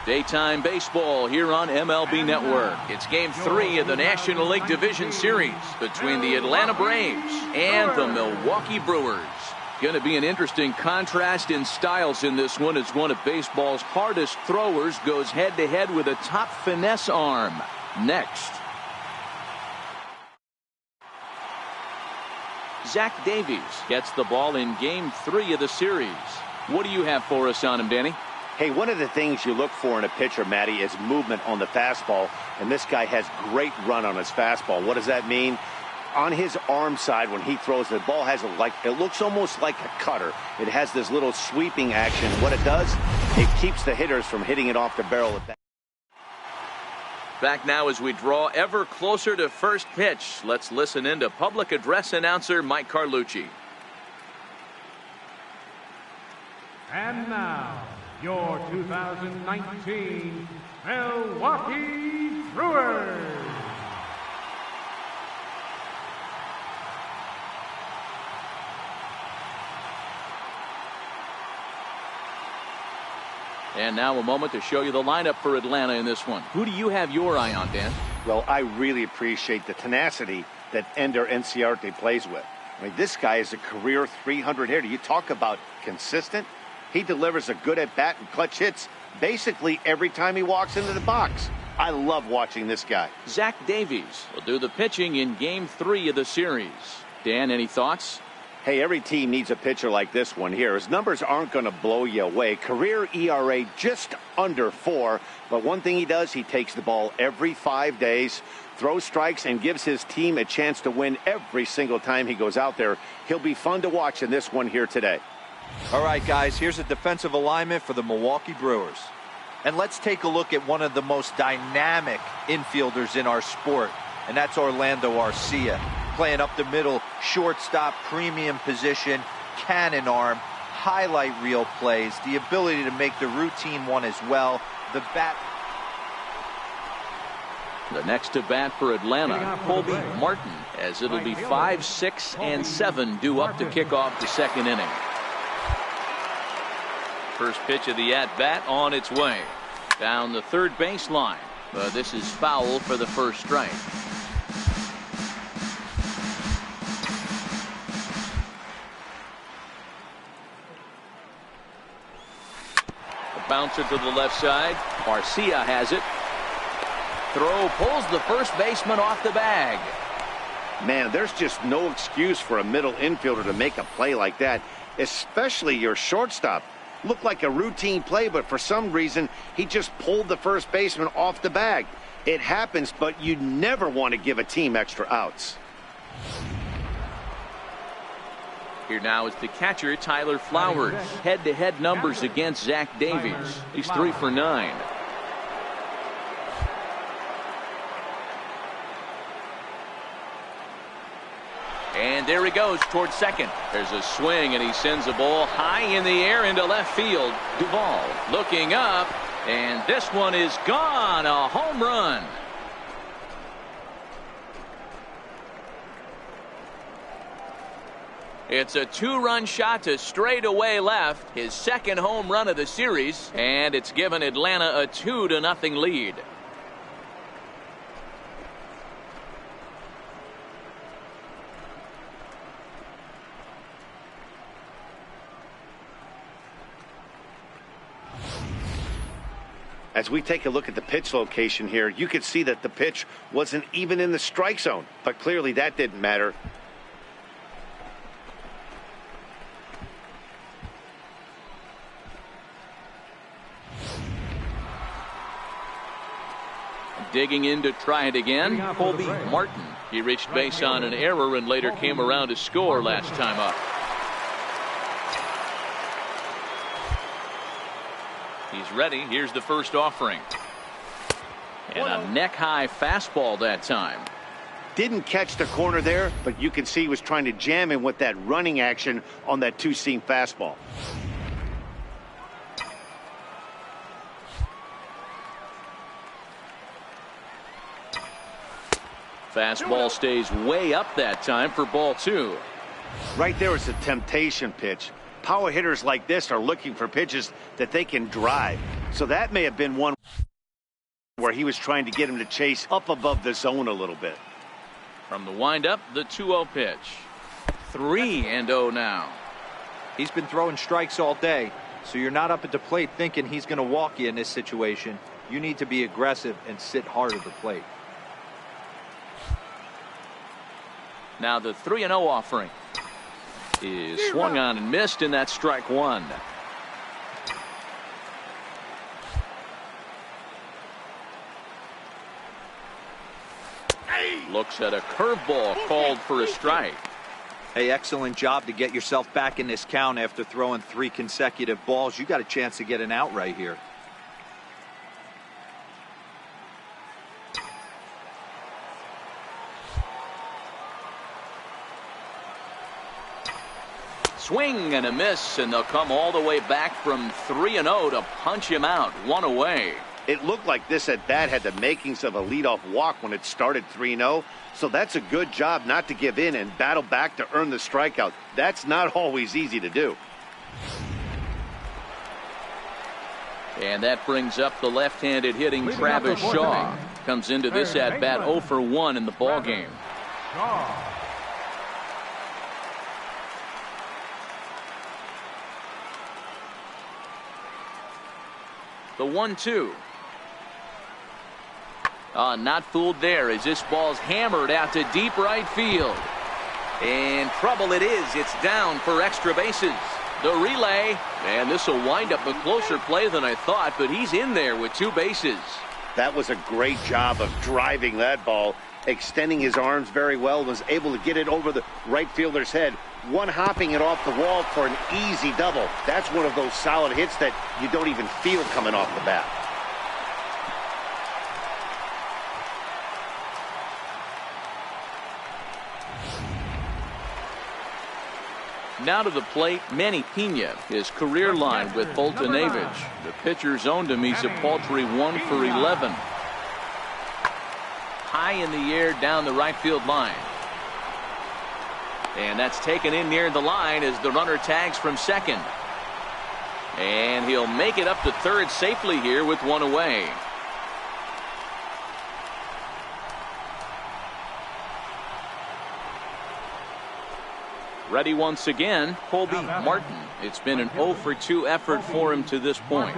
Daytime baseball here on MLB Network. It's Game 3 of the National League Division Series between the Atlanta Braves and the Milwaukee Brewers. Going to be an interesting contrast in styles in this one as one of baseball's hardest throwers goes head-to-head with a top finesse arm. Next. Zach Davies gets the ball in Game 3 of the series. What do you have for us on him, Danny? Hey, one of the things you look for in a pitcher, Matty, is movement on the fastball, and this guy has great run on his fastball. What does that mean? On his arm side, when he throws, the ball has it looks almost like a cutter. It has this little sweeping action. What it does, it keeps the hitters from hitting it off the barrel. Back now as we draw ever closer to first pitch. Let's listen in to public address announcer Mike Carlucci. And now, your 2019 Milwaukee Brewers. And now a moment to show you the lineup for Atlanta in this one. Who do you have your eye on, Dan? Well, I really appreciate the tenacity that Ender Enciarte plays with. I mean, this guy is a career 300 hitter. You talk about consistent. He delivers a good at-bat and clutch hits basically every time he walks into the box. I love watching this guy. Zach Davies will do the pitching in Game 3 of the series. Dan, any thoughts? Hey, every team needs a pitcher like this one here. His numbers aren't going to blow you away. Career ERA just under 4. But one thing he does, he takes the ball every 5 days, throws strikes, and gives his team a chance to win every single time he goes out there. He'll be fun to watch in this one here today. All right, guys, here's a defensive alignment for the Milwaukee Brewers. And let's take a look at one of the most dynamic infielders in our sport, and that's Orlando Arcia. Playing up the middle, shortstop, premium position, cannon arm, highlight reel plays, the ability to make the routine one as well. The bat. The next to bat for Atlanta, Colby Martin, as it'll be 5, 6, and 7 due up to kick off the second inning. First pitch of the at-bat on its way. Down the third baseline. But this is foul for the first strike. A bouncer to the left side. Arcia has it. Throw pulls the first baseman off the bag. Man, there's just no excuse for a middle infielder to make a play like that, especially your shortstop. Looked like a routine play, but for some reason, he just pulled the first baseman off the bag. It happens, but you never want to give a team extra outs. Here now is the catcher, Tyler Flowers. Head-to-head numbers against Zach Davies. He's 3 for 9. And there he goes towards second. There's a swing, and he sends a ball high in the air into left field. Duvall looking up, and this one is gone. A home run. It's a 2-run shot to straightaway left. His second home run of the series, and it's given Atlanta a 2-0 lead. As we take a look at the pitch location here, you could see that the pitch wasn't even in the strike zone, but clearly that didn't matter. Digging in to try it again, Colby Martin. He reached base on an error and later came around to score last time up. He's ready. Here's the first offering. And a neck-high fastball that time. Didn't catch the corner there, but you can see he was trying to jam him with that running action on that two-seam fastball. Fastball stays way up that time for ball 2. Right there is a temptation pitch. Power hitters like this are looking for pitches that they can drive. So that may have been one. where he was trying to get him to chase up above the zone a little bit. From the windup, the 2-0 pitch. 3-0 now. He's been throwing strikes all day, so you're not up at the plate thinking he's going to walk you in this situation. You need to be aggressive and sit hard at the plate. Now the 3-0 offering is swung on and missed, and that's strike one. Looks at a curveball called for a strike. Hey, excellent job to get yourself back in this count after throwing 3 consecutive balls. You got a chance to get an out right here. Swing and a miss, and they'll come all the way back from 3-0 to punch him out, 1 away. It looked like this at bat had the makings of a leadoff walk when it started 3-0. So that's a good job not to give in and battle back to earn the strikeout. That's not always easy to do. And that brings up the left-handed hitting Travis Shaw. Comes into this at bat 0 for 1 in the ballgame. The 1-2. Not fooled there as this ball's hammered out to deep right field. And trouble it is. It's down for extra bases. The relay. And this will wind up a closer play than I thought, but he's in there with 2 bases. That was a great job of driving that ball, extending his arms very well, was able to get it over the right fielder's head, one-hopping it off the wall for an easy double. That's one of those solid hits that you don't even feel coming off the bat. Now to the plate, Manny Pena, his career line with Boltonevich. The pitcher's owned him. He's a paltry 1 for 11. High in the air down the right field line. And that's taken in near the line as the runner tags from second. And he'll make it up to third safely here with 1 away. Ready once again, Colby Martin. It's been an 0 for 2 effort for him to this point.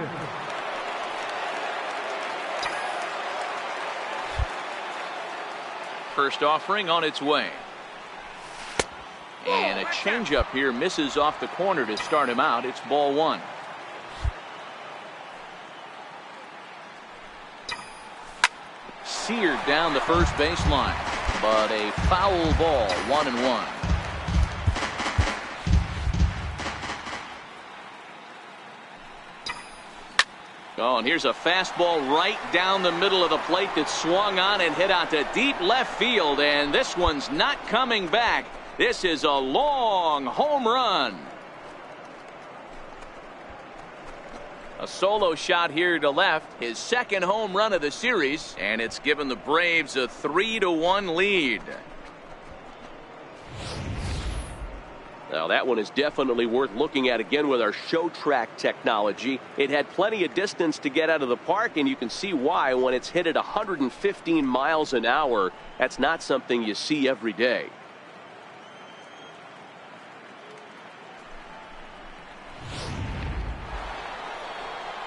First offering on its way. And a changeup here misses off the corner to start him out. It's ball 1. Seared down the first baseline, but a foul ball, 1-1. Oh, and here's a fastball right down the middle of the plate that swung on and hit out to deep left field, and this one's not coming back. This is a long home run. A solo shot here to left, his second home run of the series, and it's given the Braves a 3-1 lead. Now that one is definitely worth looking at again with our show track technology. It had plenty of distance to get out of the park, and you can see why when it's hit at 115 miles an hour. That's not something you see every day.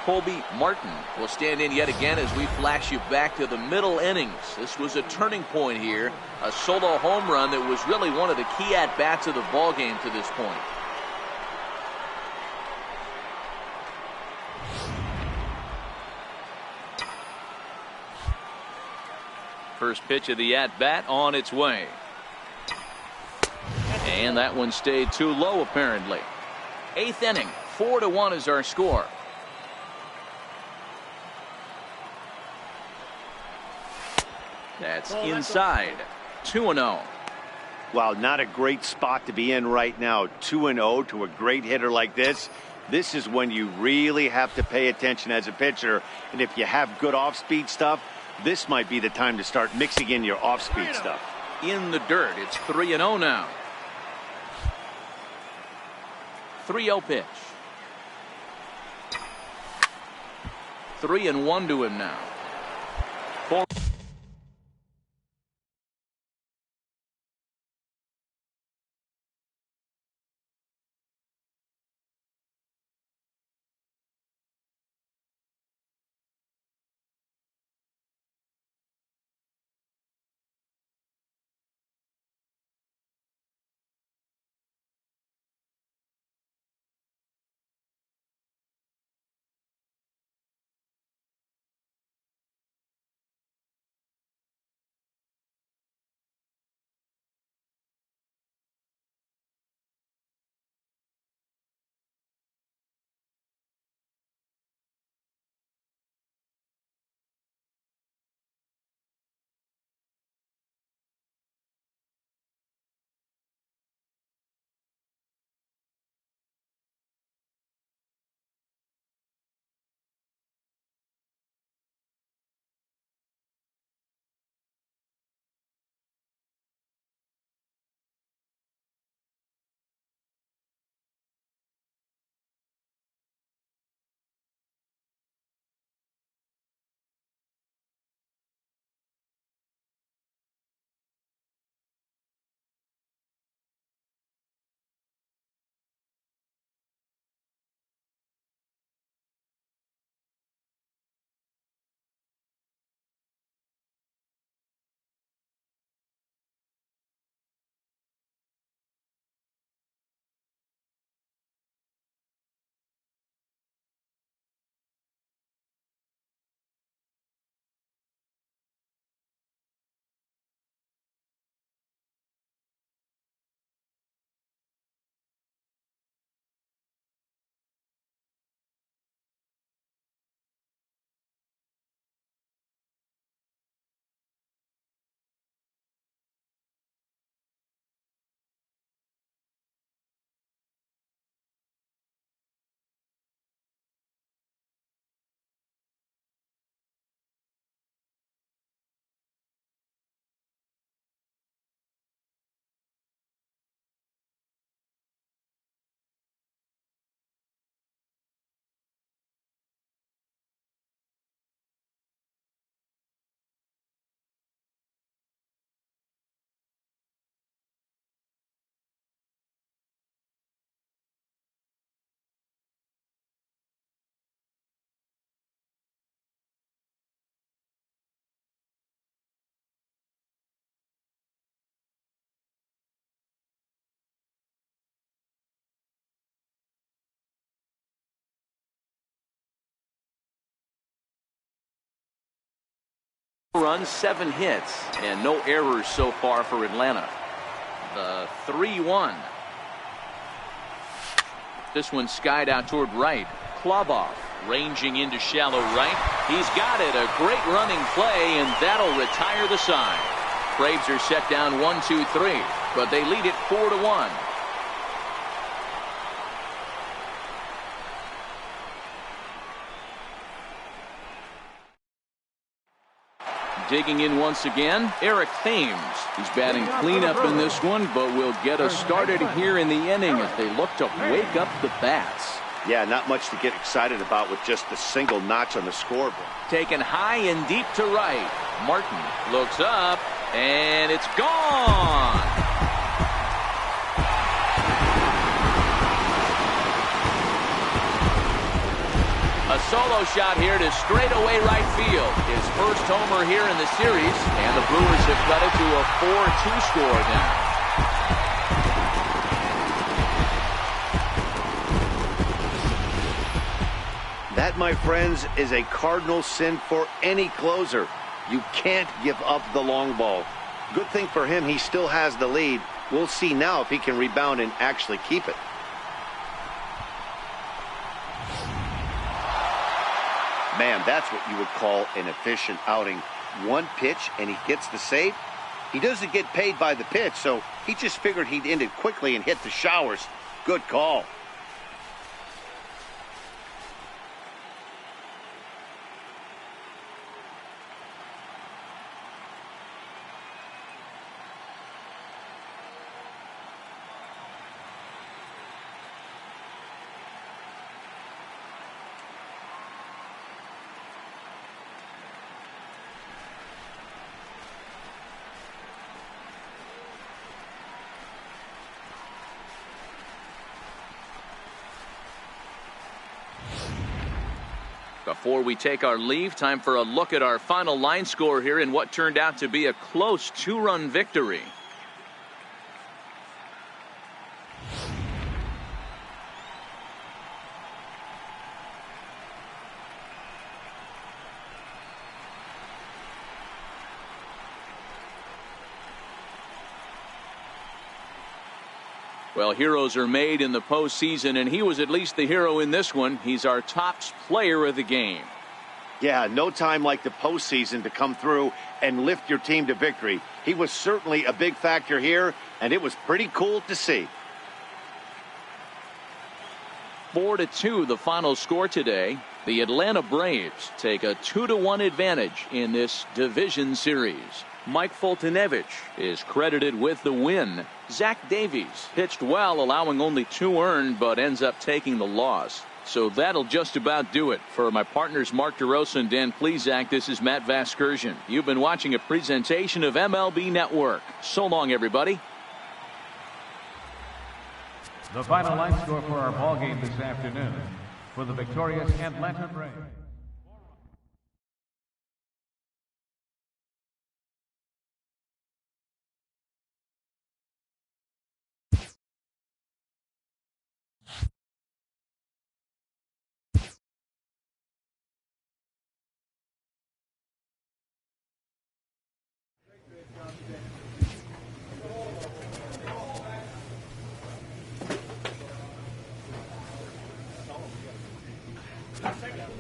Colby Martin will stand in yet again as we flash you back to the middle innings. This was a turning point here. A solo home run that was really one of the key at-bats of the ballgame to this point. First pitch of the at-bat on its way. And that one stayed too low apparently. 8th inning, 4-1 is our score. That's inside. 2-0. Wow, not a great spot to be in right now. 2-0 to a great hitter like this. This is when you really have to pay attention as a pitcher. And if you have good off-speed stuff, this might be the time to start mixing in your off-speed stuff. In the dirt, it's 3-0 now. 3-0 pitch. 3-1 to him now. runs, 7 hits, and no errors so far for Atlanta. The 3-1. This one skied out toward right. Kloboff ranging into shallow right. He's got it. A great running play, and that'll retire the side. Braves are set down 1-2-3, but they lead it 4-1. Digging in once again, Eric Thames. He's batting cleanup in this one, but will get us started here in the inning as they look to wake up the bats. Yeah, not much to get excited about with just a single notch on the scoreboard. Taken high and deep to right. Martin looks up, and it's gone. A solo shot here to straightaway right field. His first homer here in the series, and the Brewers have cut it to a 4-2 score now. That, my friends, is a cardinal sin for any closer. You can't give up the long ball. Good thing for him, he still has the lead. We'll see now if he can rebound and actually keep it. Man, that's what you would call an efficient outing. One pitch and he gets the save. He doesn't get paid by the pitch, so he just figured he'd end it quickly and hit the showers. Good call. Before we take our leave, time for a look at our final line score here in what turned out to be a close 2-run victory. Well, heroes are made in the postseason, and he was at least the hero in this one. He's our top player of the game. Yeah, no time like the postseason to come through and lift your team to victory. He was certainly a big factor here, and it was pretty cool to see. 4-2 the final score today. The Atlanta Braves take a 2-1 advantage in this division series. Mike Foltynewicz is credited with the win. Zach Davies pitched well, allowing only 2 earned, but ends up taking the loss. So that'll just about do it. For my partners Mark DeRosa and Dan Plesac, this is Matt Vasgersian. You've been watching a presentation of MLB Network. So long, everybody. The final line score for our ball game this afternoon for the victorious Atlanta Braves. Second.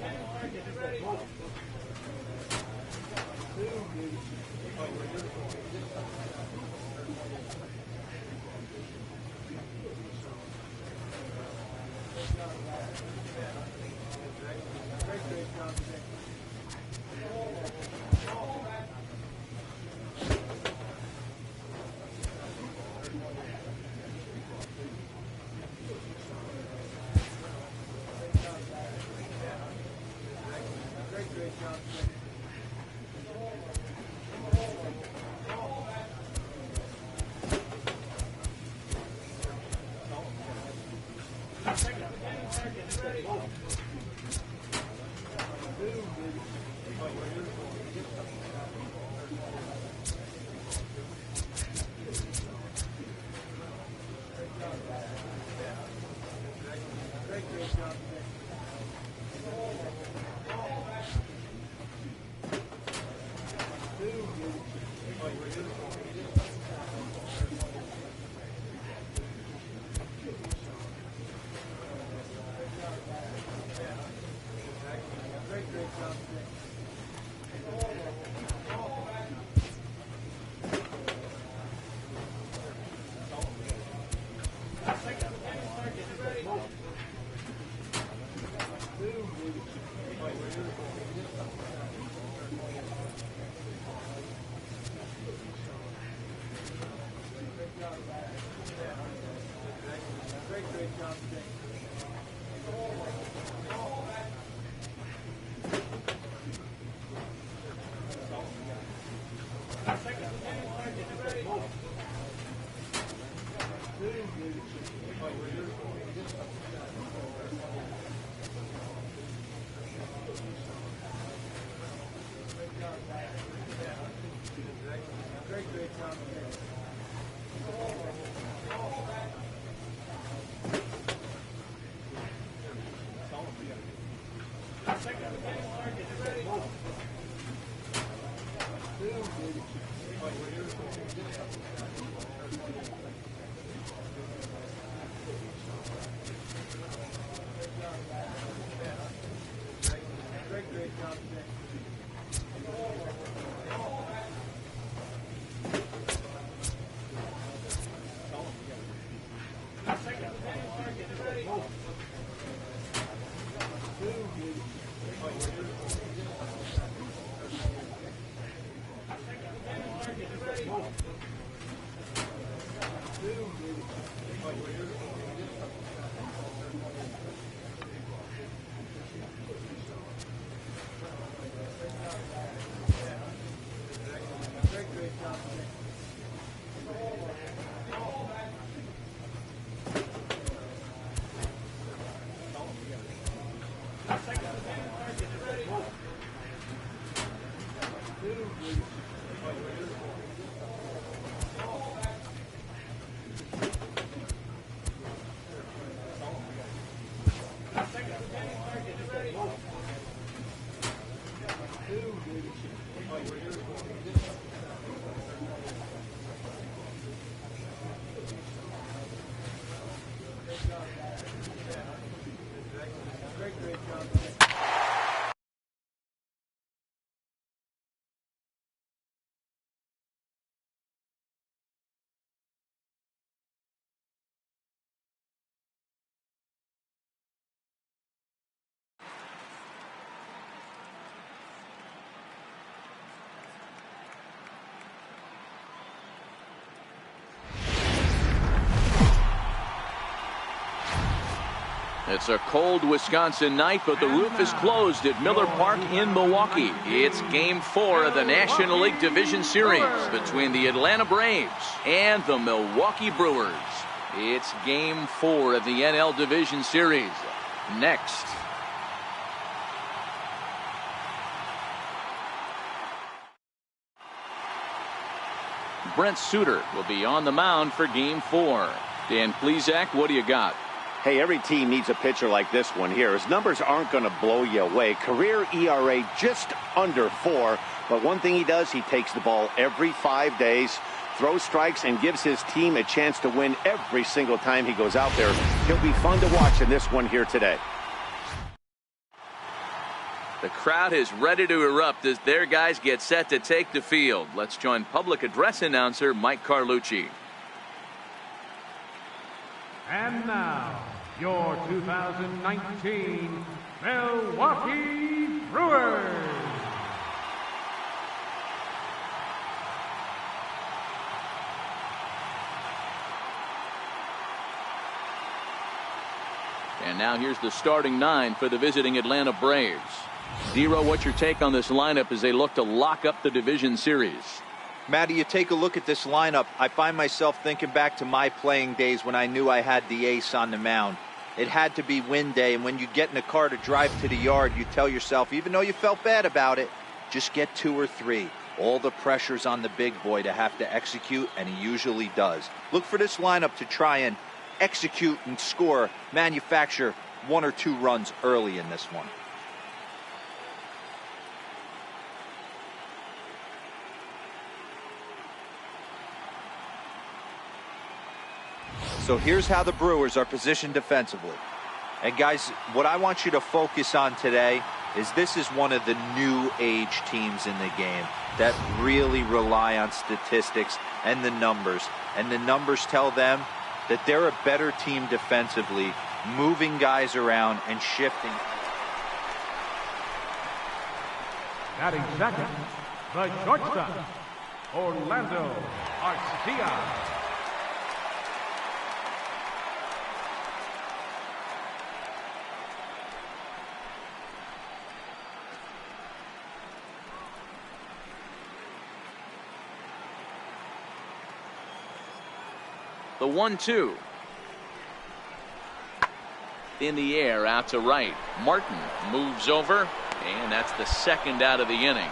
It's a cold Wisconsin night, but the roof is closed at Miller Park in Milwaukee. It's Game 4 of the National League Division Series between the Atlanta Braves and the Milwaukee Brewers. It's Game 4 of the NL Division Series. Next. Brent Suter will be on the mound for Game 4. Dan Plesac, what do you got? Hey, every team needs a pitcher like this one here. His numbers aren't going to blow you away. Career ERA just under 4. But one thing he does, he takes the ball every 5 days, throws strikes, and gives his team a chance to win every single time he goes out there. He'll be fun to watch in this one here today. The crowd is ready to erupt as their guys get set to take the field. Let's join public address announcer Mike Carlucci. And now, your 2019 Milwaukee Brewers. And now here's the starting 9 for the visiting Atlanta Braves. Dero, what's your take on this lineup as they look to lock up the division series? Matty, you take a look at this lineup. I find myself thinking back to my playing days when I knew I had the ace on the mound. It had to be win day, and when you get in a car to drive to the yard, you tell yourself, even though you felt bad about it, just get 2 or 3. All the pressure's on the big boy to have to execute, and he usually does. Look for this lineup to try and execute and score, manufacture 1 or 2 runs early in this one. So here's how the Brewers are positioned defensively. And guys, what I want you to focus on today is this is one of the new age teams in the game that really rely on statistics and the numbers. And the numbers tell them that they're a better team defensively, moving guys around and shifting. Batting second, the shortstop, Orlando Arcia. The 1-2. In the air, out to right. Martin moves over, and that's the second out of the inning.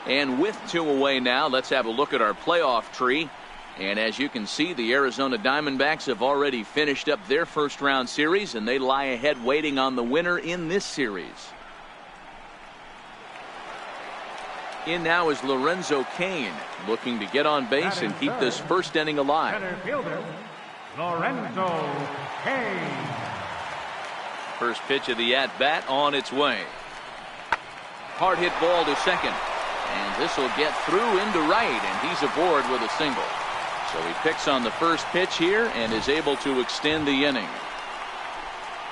And with 2 away now, let's have a look at our playoff tree. And as you can see, the Arizona Diamondbacks have already finished up their first round series, and they lie ahead waiting on the winner in this series. In now is Lorenzo Cain, looking to get on base and keep this first inning alive. Center fielder, Lorenzo Cain. First pitch of the at-bat on its way. Hard hit ball to second. And this will get through into right, and he's aboard with a single. So he picks on the first pitch here and is able to extend the inning.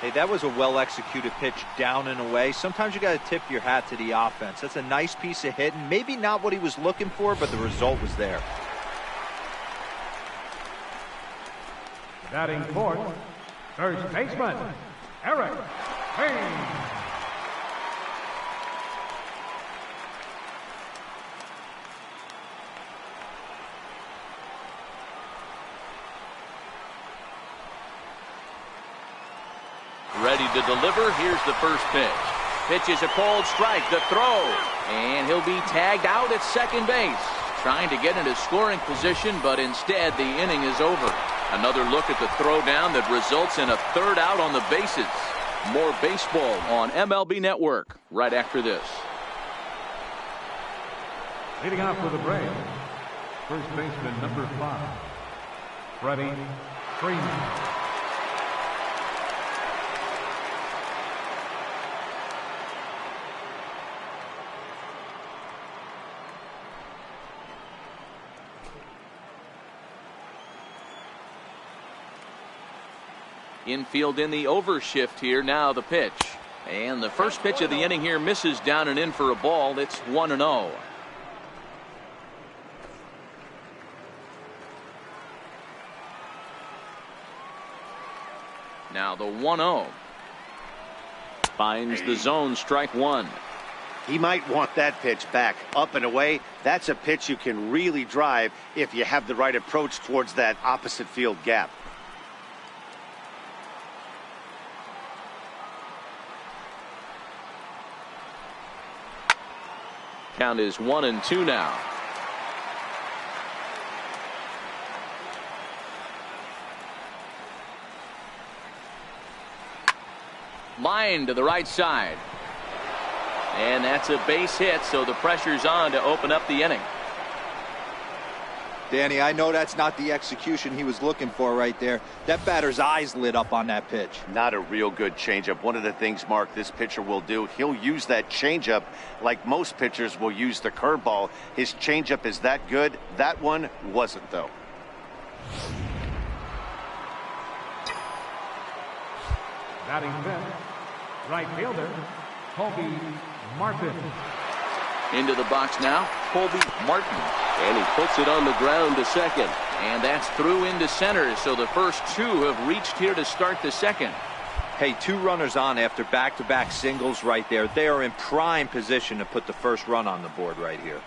Hey, that was a well-executed pitch down and away. Sometimes you got to tip your hat to the offense. That's a nice piece of hitting. Maybe not what he was looking for, but the result was there. Batting fourth, first baseman, Eric Cain. Ready to deliver. Here's the first pitch. Pitch is a cold strike. The throw. And he'll be tagged out at second base. Trying to get into scoring position, but instead the inning is over. Another look at the throw down that results in a third out on the bases. More baseball on MLB Network right after this. Leading off for the Braves, first baseman number 5, Freddie Freeman. Infield in the overshift here. Now the pitch. And the first pitch of the inning here misses down and in for a ball. It's 1-0. Now the 1-0. Finds the zone, strike one. He might want that pitch back, up and away. That's a pitch you can really drive if you have the right approach towards that opposite field gap. Count is 1-2 now. Line to the right side. And that's a base hit, so the pressure's on to open up the inning. Danny, I know that's not the execution he was looking for right there. That batter's eyes lit up on that pitch. Not a real good changeup. One of the things, Mark, this pitcher will do, he'll use that changeup like most pitchers will use the curveball. His changeup is that good. That one wasn't, though. Batting fifth, right fielder, Colby Martin. Into the box now, Colby Martin. And he puts it on the ground to second. And that's through into center, so the first two have reached here to start the second. Hey, 2 runners on after back-to-back singles right there. They are in prime position to put the first run on the board right here.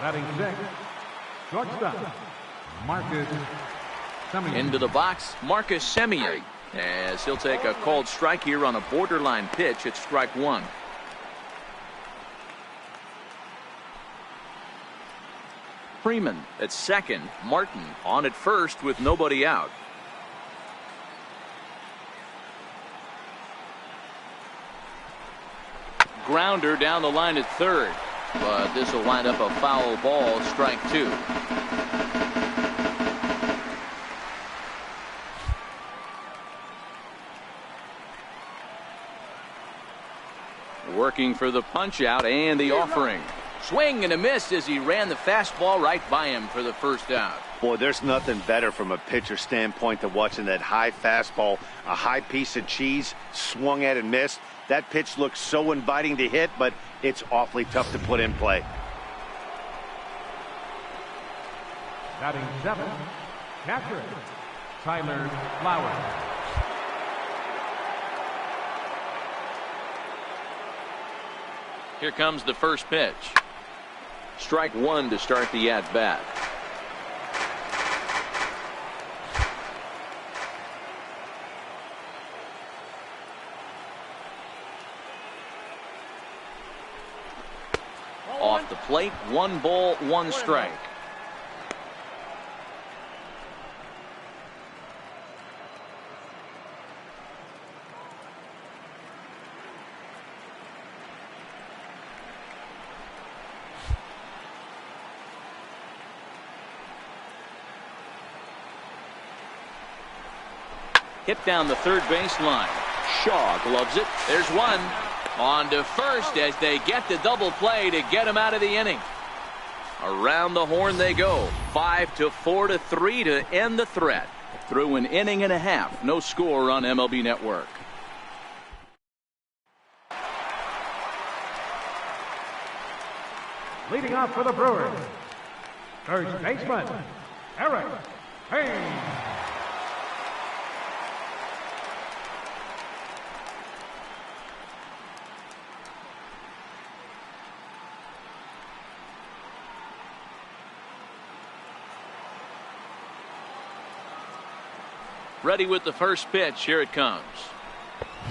Batting sixth, shortstop, Marcus Semien. Into the box, Marcus Semien, as he'll take a called strike here on a borderline pitch at strike one. Freeman at second, Martin on at first with nobody out. Grounder down the line at third, but this will wind up a foul ball, strike two. Working for the punch out and the offering. Swing and a miss as he ran the fastball right by him for the first out. Boy, there's nothing better from a pitcher standpoint than watching that high fastball, a high piece of cheese, swung at and missed. That pitch looks so inviting to hit, but it's awfully tough to put in play. Batting 7, catcher, Tyler Flowers. Here comes the first pitch. Strike one to start the at-bat. Off the plate, 1 ball, 1 strike. Hit down the third baseline. Shaw gloves it. There's one. On to first as they get the double play to get him out of the inning. Around the horn they go. 5-4-3 to end the threat. Through an inning and a half. No score on MLB Network. Leading off for the Brewers, first baseman, Eric Payne. Ready with the first pitch. Here it comes.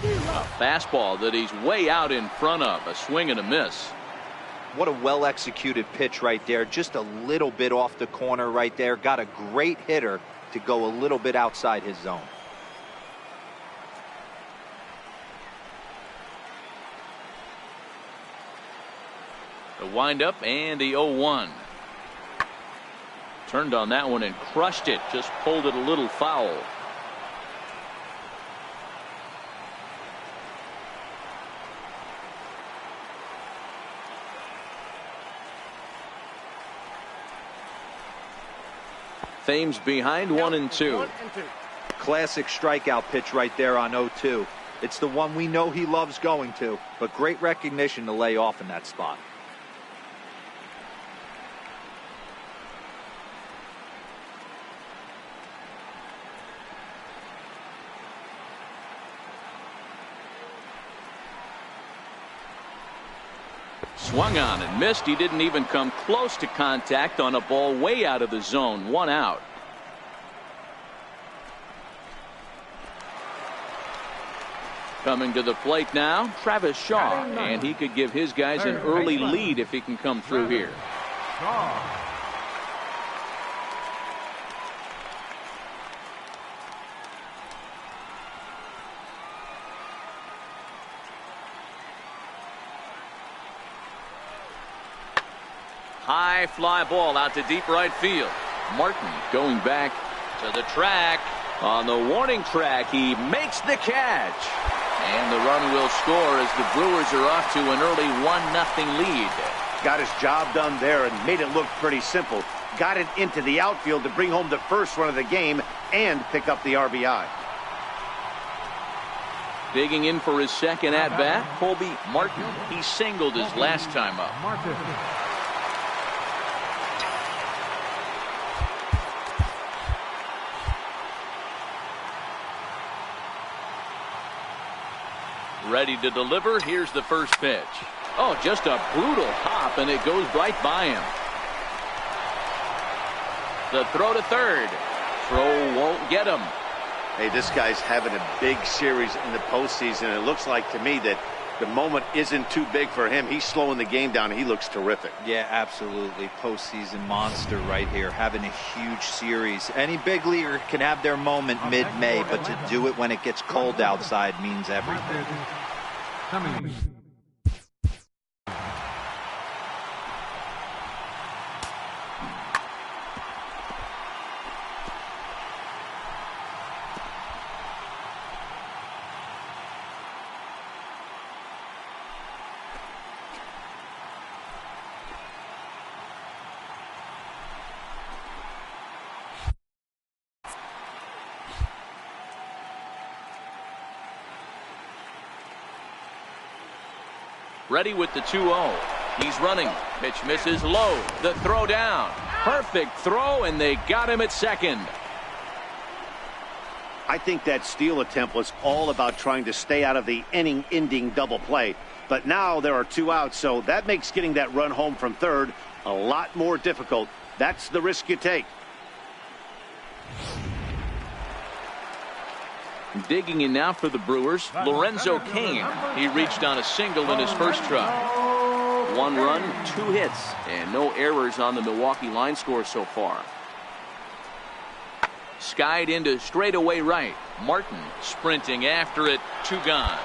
A fastball that he's way out in front of. A swing and a miss. What a well-executed pitch right there. Just a little bit off the corner right there. Got a great hitter to go a little bit outside his zone. The windup and the 0-1. Turned on that one and crushed it. Just pulled it a little foul. Thames behind 1-2. Classic strikeout pitch right there on 0-2. It's the one we know he loves going to, but great recognition to lay off in that spot. Swung on and missed. He didn't even come close to contact on a ball way out of the zone. 1 out. Coming to the plate now, Travis Shaw, and he could give his guys an early lead if he can come through here. High fly ball out to deep right field. Martin going back to the track. On the warning track, he makes the catch. And the run will score as the Brewers are off to an early 1-0 lead. Got his job done there and made it look pretty simple. Got it into the outfield to bring home the first run of the game and pick up the RBI. Digging in for his second at-bat, Colby Martin. He singled his last time up. Ready to deliver. Here's the first pitch. Oh, just a brutal hop, and it goes right by him. The throw to third. Throw won't get him. Hey, this guy's having a big series in the postseason. It looks like to me that the moment isn't too big for him. He's slowing the game down. He looks terrific. Yeah, absolutely. Postseason monster right here, having a huge series. Any big leaguer can have their moment mid-May, but to do it when it gets cold outside means everything. Ready with the 2-0. He's running. Pitch misses low. The throw down. Perfect throw, and they got him at second. I think that steal attempt was all about trying to stay out of the inning-ending double play. But now there are 2 outs, so that makes getting that run home from third a lot more difficult. That's the risk you take. Digging in now for the Brewers, Lorenzo Cain. He reached on a single in his first try. 1 run, 2 hits, and no errors on the Milwaukee line score so far. Skied into straightaway right. Martin sprinting after it. 2 gone.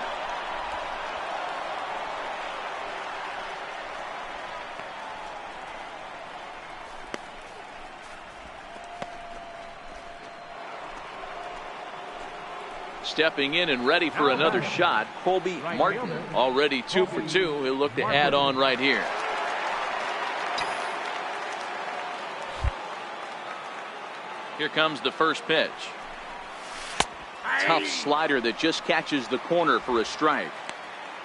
Stepping in and ready for another shot, Colby Martin. Already 2 for 2. He'll look to add on right here. Here comes the first pitch. Tough slider that just catches the corner for a strike.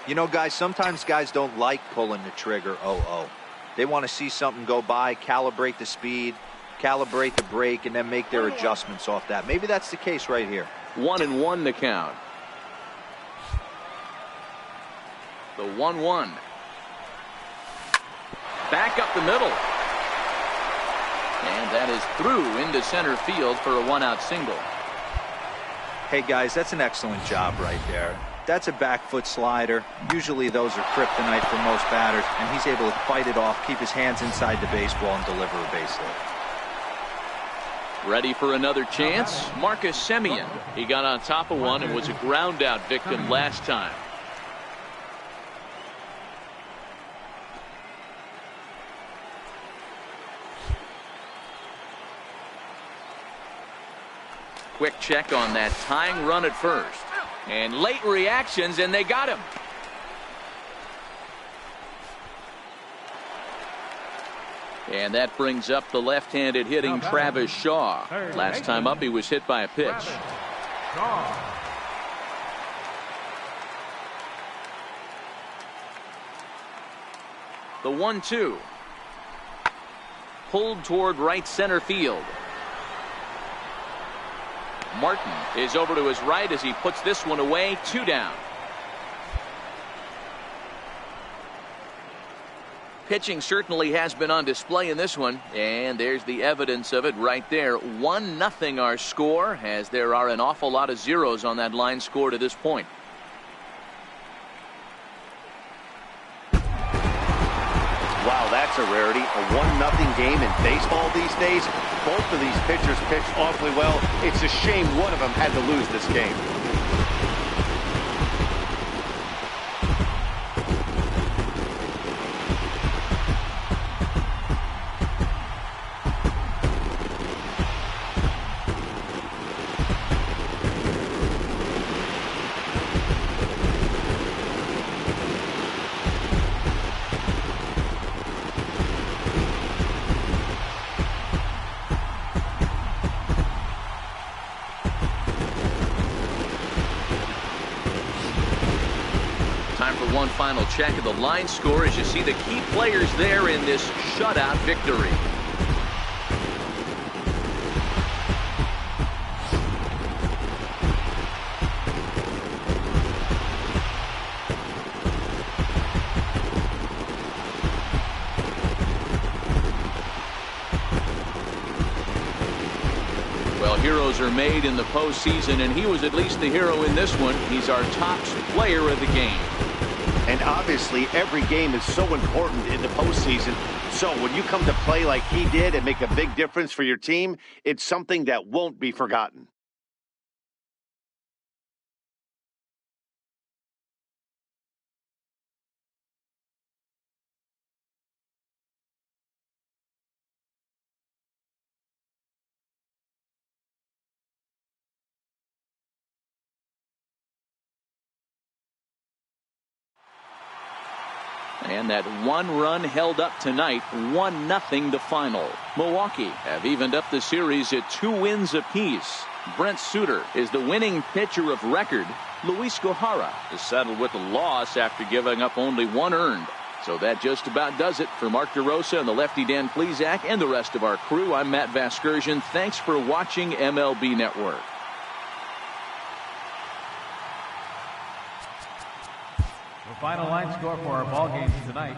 You know, guys, sometimes guys don't like pulling the trigger 0-0. They want to see something go by, calibrate the speed, calibrate the brake, and then make their adjustments off that. Maybe that's the case right here. 1-1 the count. The 1-1. Back up the middle. And that is through into center field for a 1-out single. Hey, guys, that's an excellent job right there. That's a back foot slider. Usually those are kryptonite for most batters, and he's able to fight it off, keep his hands inside the baseball, and deliver a base hit. Ready for another chance? Marcus Semien. He got on top of one and was a ground out victim last time. Quick check on that tying run at first. And late reactions, and they got him. And that brings up the left-handed hitting Travis Shaw. Last time up, he was hit by a pitch. The 1-2. Pulled toward right center field. Martin is over to his right as he puts this one away. 2 down. Pitching certainly has been on display in this one, and there's the evidence of it right there. 1-0 our score, as there are an awful lot of zeros on that line score to this point. Wow, that's a rarity. A 1-0 game in baseball these days. Both of these pitchers pitched awfully well. It's a shame one of them had to lose this game. One final check of the line score as you see the key players there in this shutout victory. Well, heroes are made in the postseason, and he was at least the hero in this one. He's our top player of the game. And obviously, every game is so important in the postseason. So when you come to play like he did and make a big difference for your team, it's something that won't be forgotten. And that 1 run held up tonight. 1-0 the final. Milwaukee have evened up the series at 2 wins apiece. Brent Suter is the winning pitcher of record. Luis Gohara is settled with a loss after giving up only 1 earned. So that just about does it for Mark DeRosa and the lefty Dan Plesac and the rest of our crew. I'm Matt Vasgersian. Thanks for watching MLB Network. The final line score for our ball games tonight.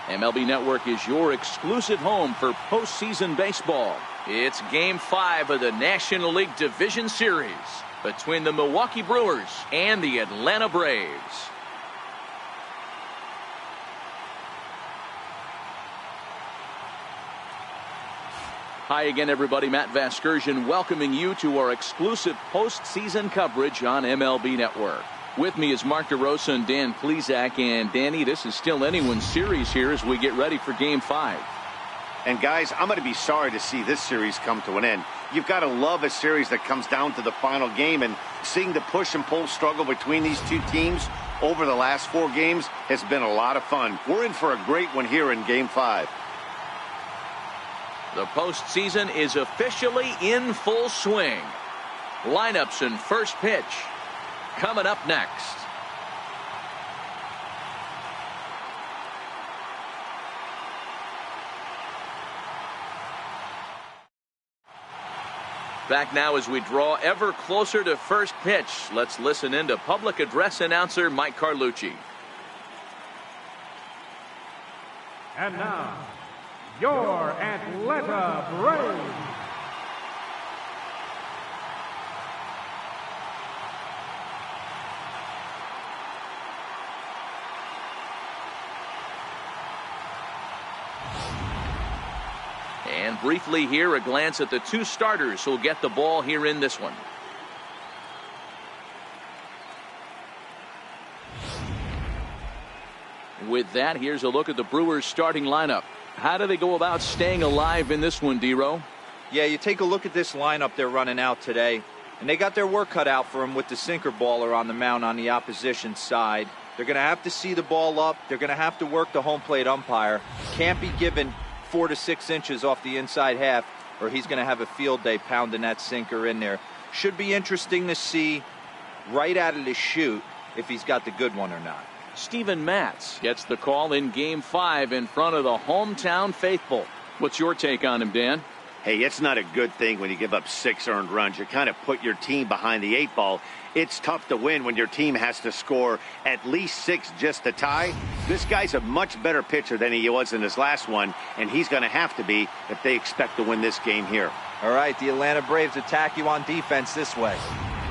MLB Network is your exclusive home for postseason baseball. It's Game 5 of the National League Division Series between the Milwaukee Brewers and the Atlanta Braves. Hi again, everybody. Matt Vasgersian welcoming you to our exclusive postseason coverage on MLB Network. With me is Mark DeRosa and Dan Plesac. And Danny, this is still anyone's series here as we get ready for Game 5. And guys, I'm going to be sorry to see this series come to an end. You've got to love a series that comes down to the final game, and seeing the push and pull struggle between these two teams over the last 4 games has been a lot of fun. We're in for a great one here in Game 5. The postseason is officially in full swing. Lineups and first pitch coming up next. Back now as we draw ever closer to first pitch. Let's listen in to public address announcer Mike Carlucci. And now, your Atlanta Braves. And briefly here, a glance at the 2 starters who'll get the ball here in this one. With that, here's a look at the Brewers starting lineup. How do they go about staying alive in this one, D-Row? Yeah, you take a look at this lineup they're running out today, and they got their work cut out for them with the sinker baller on the mound on the opposition side. They're going to have to see the ball up. They're going to have to work the home plate umpire. Can't be given 4 to 6 inches off the inside half, or he's going to have a field day pounding that sinker in there. Should be interesting to see right out of the chute if he's got the good one or not. Steven Matz gets the call in Game 5 in front of the hometown faithful. What's your take on him, Dan? Hey, it's not a good thing when you give up 6 earned runs. You kind of put your team behind the 8 ball. It's tough to win when your team has to score at least 6 just to tie. This guy's a much better pitcher than he was in his last one, and he's going to have to be if they expect to win this game here. All right, the Atlanta Braves attack you on defense this way.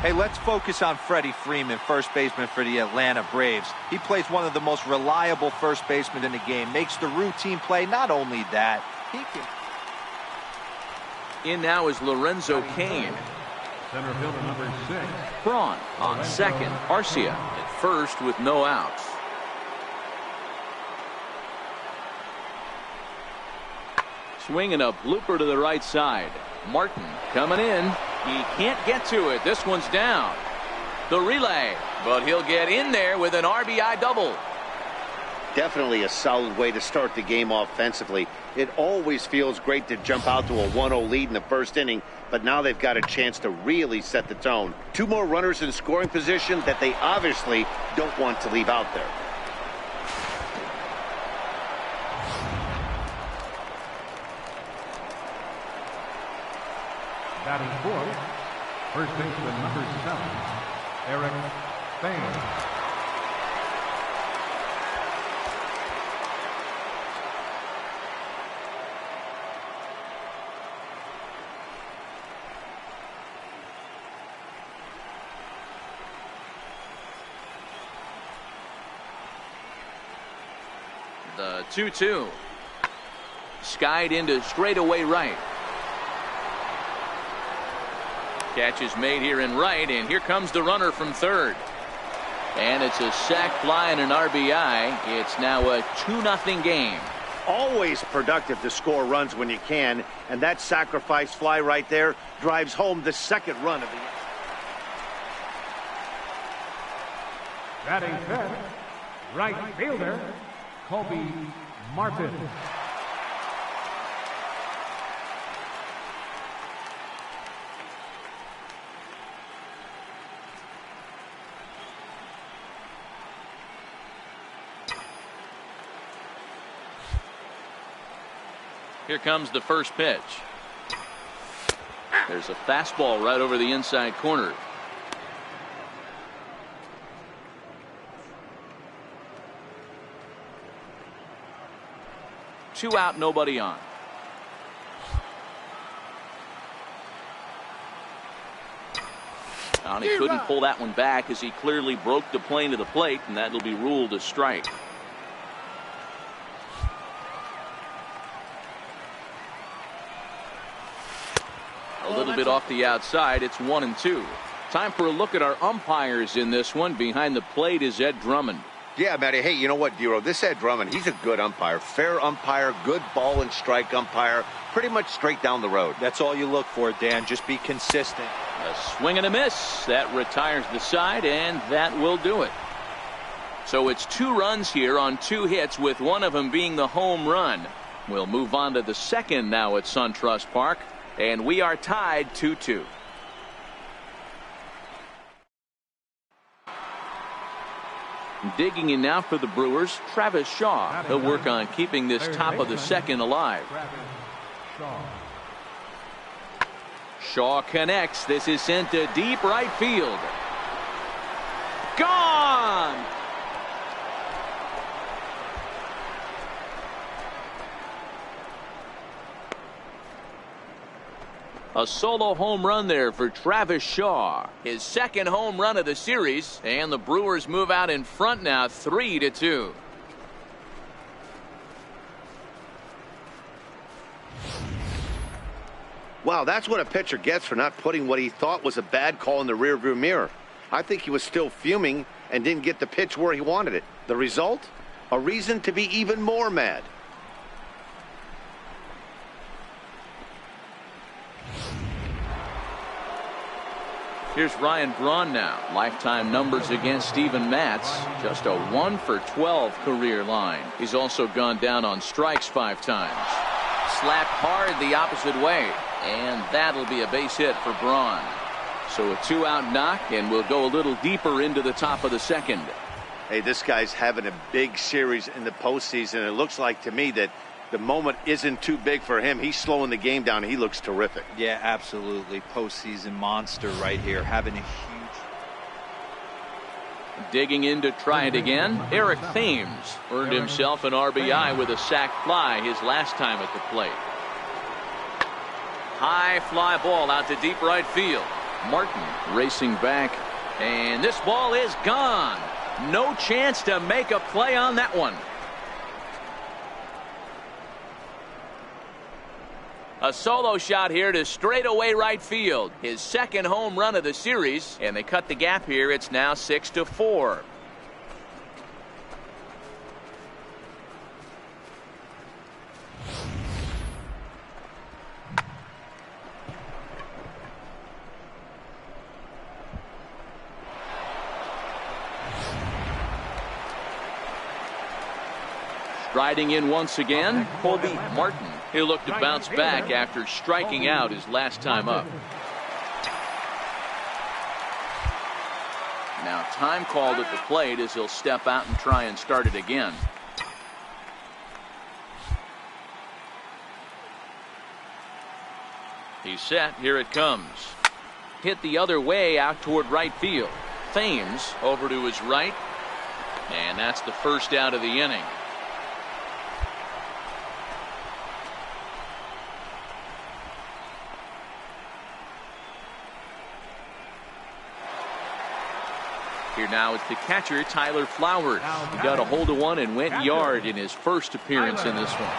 Hey, let's focus on Freddie Freeman, first baseman for the Atlanta Braves. He plays one of the most reliable first basemen in the game, makes the routine play. Not only that, he can... In now is Lorenzo Cain. Center fielder number 6. Braun on second. Arcia at first with no outs. Swinging a blooper to the right side. Martin coming in. He can't get to it. This one's down. The relay, but he'll get in there with an RBI double. Definitely a solid way to start the game offensively. It always feels great to jump out to a 1-0 lead in the first inning, but now they've got a chance to really set the tone. 2 more runners in scoring position that they obviously don't want to leave out there. Batting fourth, first baseman number 7, Eric Thames. The 2-2. Skied into straightaway right. Catch is made here in right, and here comes the runner from third. And it's a sac fly and an RBI. It's now a 2-0 game. Always productive to score runs when you can, and that sacrifice fly right there drives home the second run of the... Batting fifth, right fielder, Kobe Martin. Here comes the first pitch. There's a fastball right over the inside corner. Two out, nobody on. And he couldn't pull that one back as he clearly broke the plane to the plate, and that'll be ruled a strike. A little bit off the outside. It's 1-2. Time for a look at our umpires in this one. Behind the plate is Ed Drummond. Yeah, Matty. Hey, you know what, Dero? This Ed Drummond, he's a good umpire. Fair umpire, good ball and strike umpire. Pretty much straight down the road. That's all you look for, Dan. Just be consistent. A swing and a miss. That retires the side, and that will do it. So it's 2 runs here on 2 hits, with one of them being the home run. We'll move on to the second now at SunTrust Park, and we are tied 2-2. Digging in now for the Brewers, Travis Shaw. He'll work on keeping this top of the second alive. Shaw connects. This is sent to deep right field. Gone! A solo home run there for Travis Shaw. His second home run of the series, and the Brewers move out in front now 3-2. Wow, that's what a pitcher gets for not putting what he thought was a bad call in the rearview mirror. I think he was still fuming and didn't get the pitch where he wanted it. The result? A reason to be even more mad. Here's Ryan Braun now. Lifetime numbers against Steven Matz. Just a 1 for 12 career line. He's also gone down on strikes 5 times. Slapped hard the opposite way. And that'll be a base hit for Braun. So a 2-out knock, and we'll go a little deeper into the top of the second. Hey, this guy's having a big series in the postseason. It looks like to me that the moment isn't too big for him. He's slowing the game down. He looks terrific. Yeah, absolutely. Postseason monster right here. Having a huge... Digging in to try it again. Eric Thames earned himself an RBI with a sac fly his last time at the plate. High fly ball out to deep right field. Martin racing back, and this ball is gone. No chance to make a play on that one. A solo shot here to straightaway right field. His second home run of the series, and they cut the gap here. It's now 6-4. Striding in once again, Colby Martin. He'll look to bounce back after striking out his last time up. Now time called at the plate as he'll step out and try and start it again. He's set. Here it comes. Hit the other way out toward right field. Thames over to his right. And that's the first out of the inning. Here now is the catcher, Tyler Flowers. He got a hold of one and went yard in his first appearance in this one.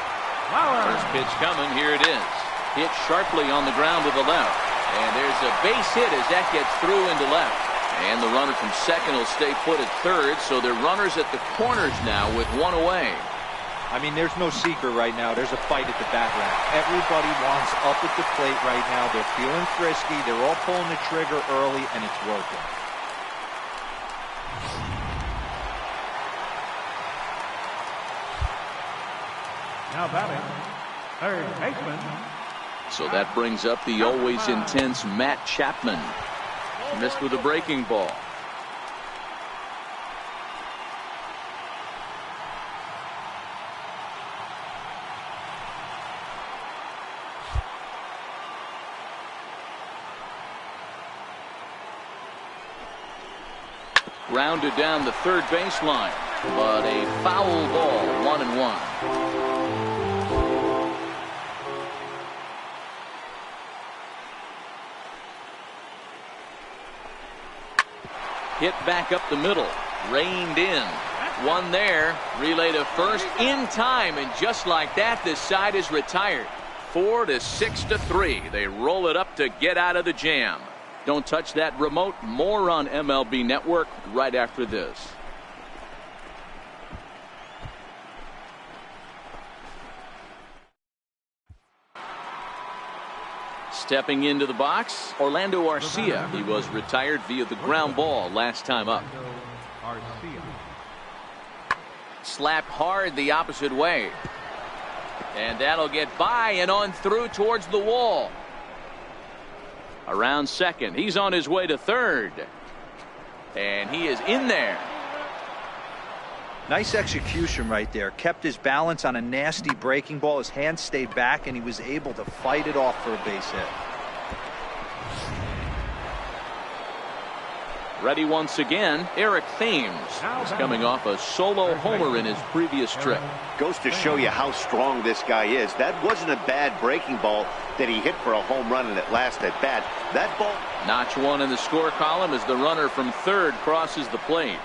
First pitch coming. Here it is. Hit sharply on the ground to the left. And there's a base hit as that gets through into left. And the runner from second will stay put at third. So they're runners at the corners now with one away. I mean, there's no secret right now. There's a fight at the bat ramp. Everybody wants up at the plate right now. They're feeling frisky. They're all pulling the trigger early, and it's working. Now batting, third baseman. So that brings up the always intense Matt Chapman. Missed with a breaking ball. Grounded down the third baseline, but a foul ball, 1-1. Hit back up the middle, reined in. One there, relay to first in time, and just like that, this side is retired. 4-6-3. They roll it up to get out of the jam. Don't touch that remote. More on MLB Network right after this. Stepping into the box, Orlando Arcia. He was retired via the ground ball last time up. Slapped hard the opposite way. And that'll get by and on through towards the wall. Around second. He's on his way to third. And he is in there. Nice execution right there. Kept his balance on a nasty breaking ball. His hands stayed back, and he was able to fight it off for a base hit. Ready once again, Eric Thames is coming off a solo homer in his previous trip. Goes to show you how strong this guy is. That wasn't a bad breaking ball that he hit for a home run in that last at bat. That ball. Notch one in the score column as the runner from third crosses the plate.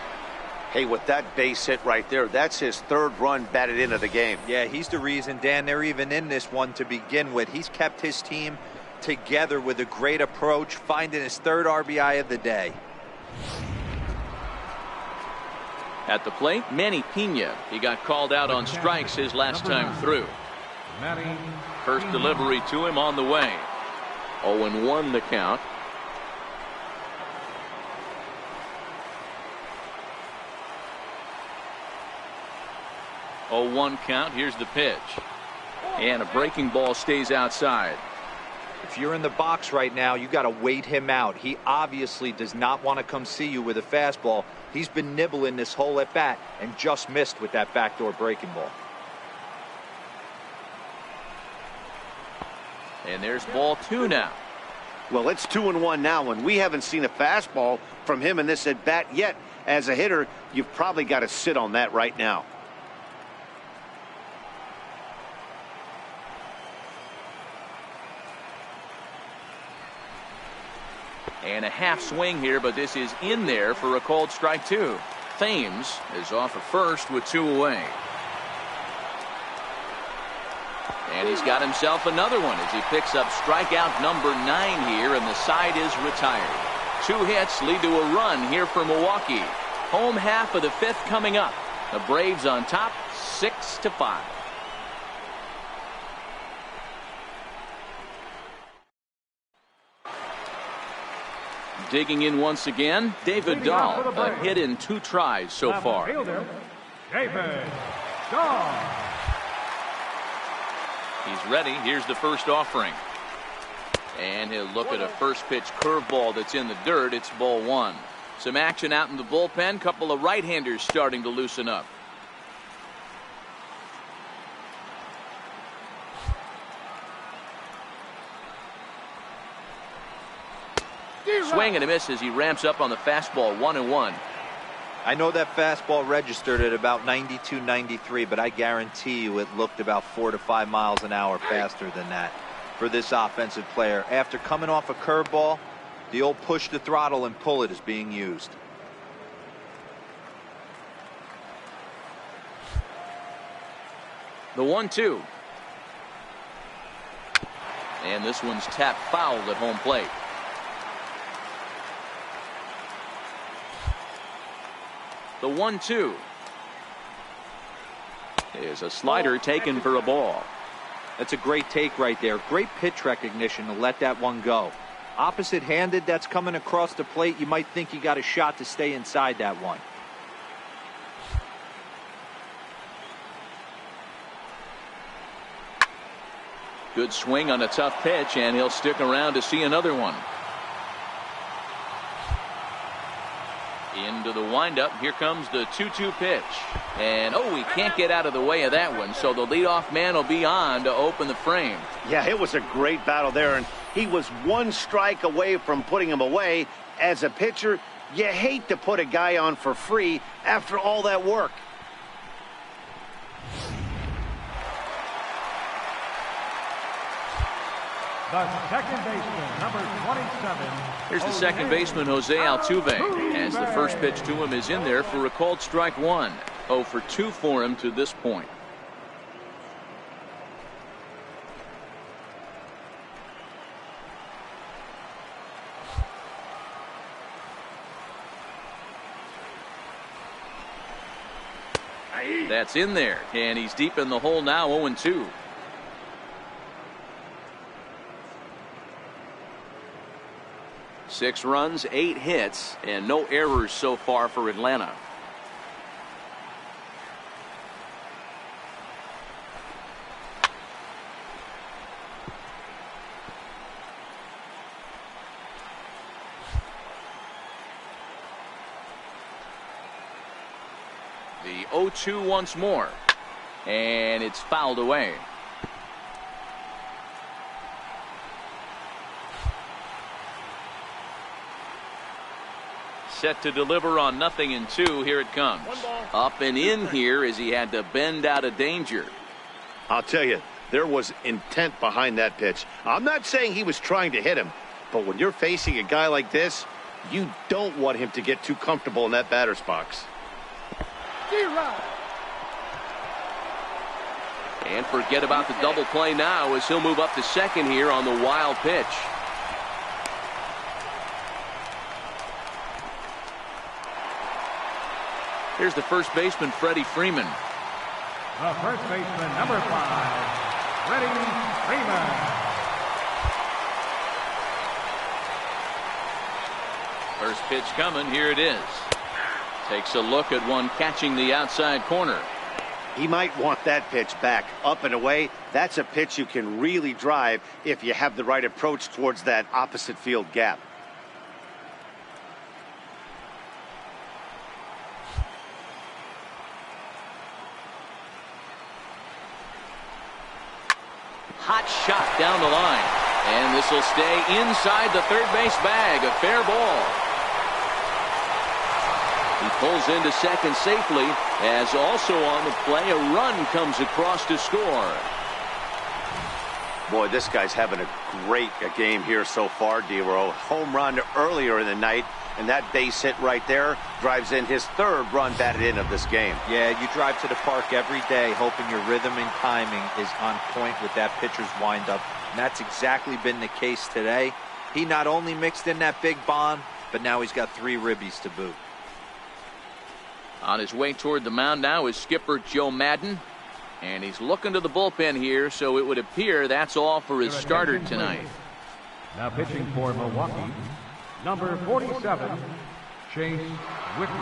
Hey, with that base hit right there, that's his third run batted into the game. Yeah, he's the reason, Dan, they're even in this one to begin with. He's kept his team together with a great approach, finding his third RBI of the day. At the plate, Manny Pena. He got called out on strikes his last time through. First delivery to him on the way. 0-1 the count. 0-1 count. Here's the pitch. And a breaking ball stays outside. If you're in the box right now, you got to wait him out. He obviously does not want to come see you with a fastball. He's been nibbling this whole at bat and just missed with that backdoor breaking ball. And there's ball 2 now. Well, it's 2-1 now, and we haven't seen a fastball from him in this at bat yet. As a hitter, you've probably got to sit on that right now. And a half swing here, but this is in there for a called strike 2. Thames is off at first with 2 away. And he's got himself another one as he picks up strikeout number 9 here, and the side is retired. 2 hits lead to a run here for Milwaukee. Home half of the 5th coming up. The Braves on top 6-5. Digging in once again, David Dahl, a hit in 2 tries so far. David Dahl. He's ready. Here's the first offering. And he'll look at a first pitch curveball that's in the dirt. It's ball 1. Some action out in the bullpen. Couple of right-handers starting to loosen up. Swing and a miss as he ramps up on the fastball. 1-1. I know that fastball registered at about 92, 93, but I guarantee you it looked about 4 to 5 miles an hour faster than that for this offensive player. After coming off a curveball, the old push the throttle and pull it is being used. The 1-2. And this one's tapped foul at home plate. The 1-2 is a slider taken for a ball. That's a great take right there. Great pitch recognition to let that one go. Opposite handed, that's coming across the plate. You might think you got a shot to stay inside that one. Good swing on a tough pitch, and he'll stick around to see another one. Into the windup. Here comes the 2-2 pitch. And he can't get out of the way of that one. So the leadoff man will be on to open the frame. Yeah, it was a great battle there, and he was 1 strike away from putting him away. As a pitcher, you hate to put a guy on for free after all that work. The second baseman, number 27. Here's the second baseman, Jose Altuve, as the first pitch to him is in there for a called strike 1. 0 for 2 for him to this point. That's in there, and he's deep in the hole now. 0-2. Six runs, 8 hits, and no errors so far for Atlanta. The 0-2 once more, and it's fouled away. Set to deliver on 0-2. Here it comes. Up and in here as he had to bend out of danger. I'll tell you, there was intent behind that pitch. I'm not saying he was trying to hit him, but when you're facing a guy like this, you don't want him to get too comfortable in that batter's box. And forget about the double play now as he'll move up to second here on the wild pitch. Here's the first baseman, Freddie Freeman. The first baseman, number 5, Freddie Freeman. First pitch coming. Here it is. Takes a look at one catching the outside corner. He might want that pitch back, up and away. That's a pitch you can really drive if you have the right approach towards that opposite field gap. Hot shot down the line. And this will stay inside the third base bag. A fair ball. He pulls into second safely, as also on the play, a run comes across to score. Boy, this guy's having a great game here so far, D-Row. Home run earlier in the night, and that base hit right there drives in his third run batted in of this game. Yeah, you drive to the park every day hoping your rhythm and timing is on point with that pitcher's windup, and that's exactly been the case today. He not only mixed in that big bomb, but now he's got 3 ribbies to boot. On his way toward the mound now is skipper Joe Madden. And he's looking to the bullpen here, so it would appear that's all for his starter tonight. Now pitching for Milwaukee, number 47, Chase Whitley.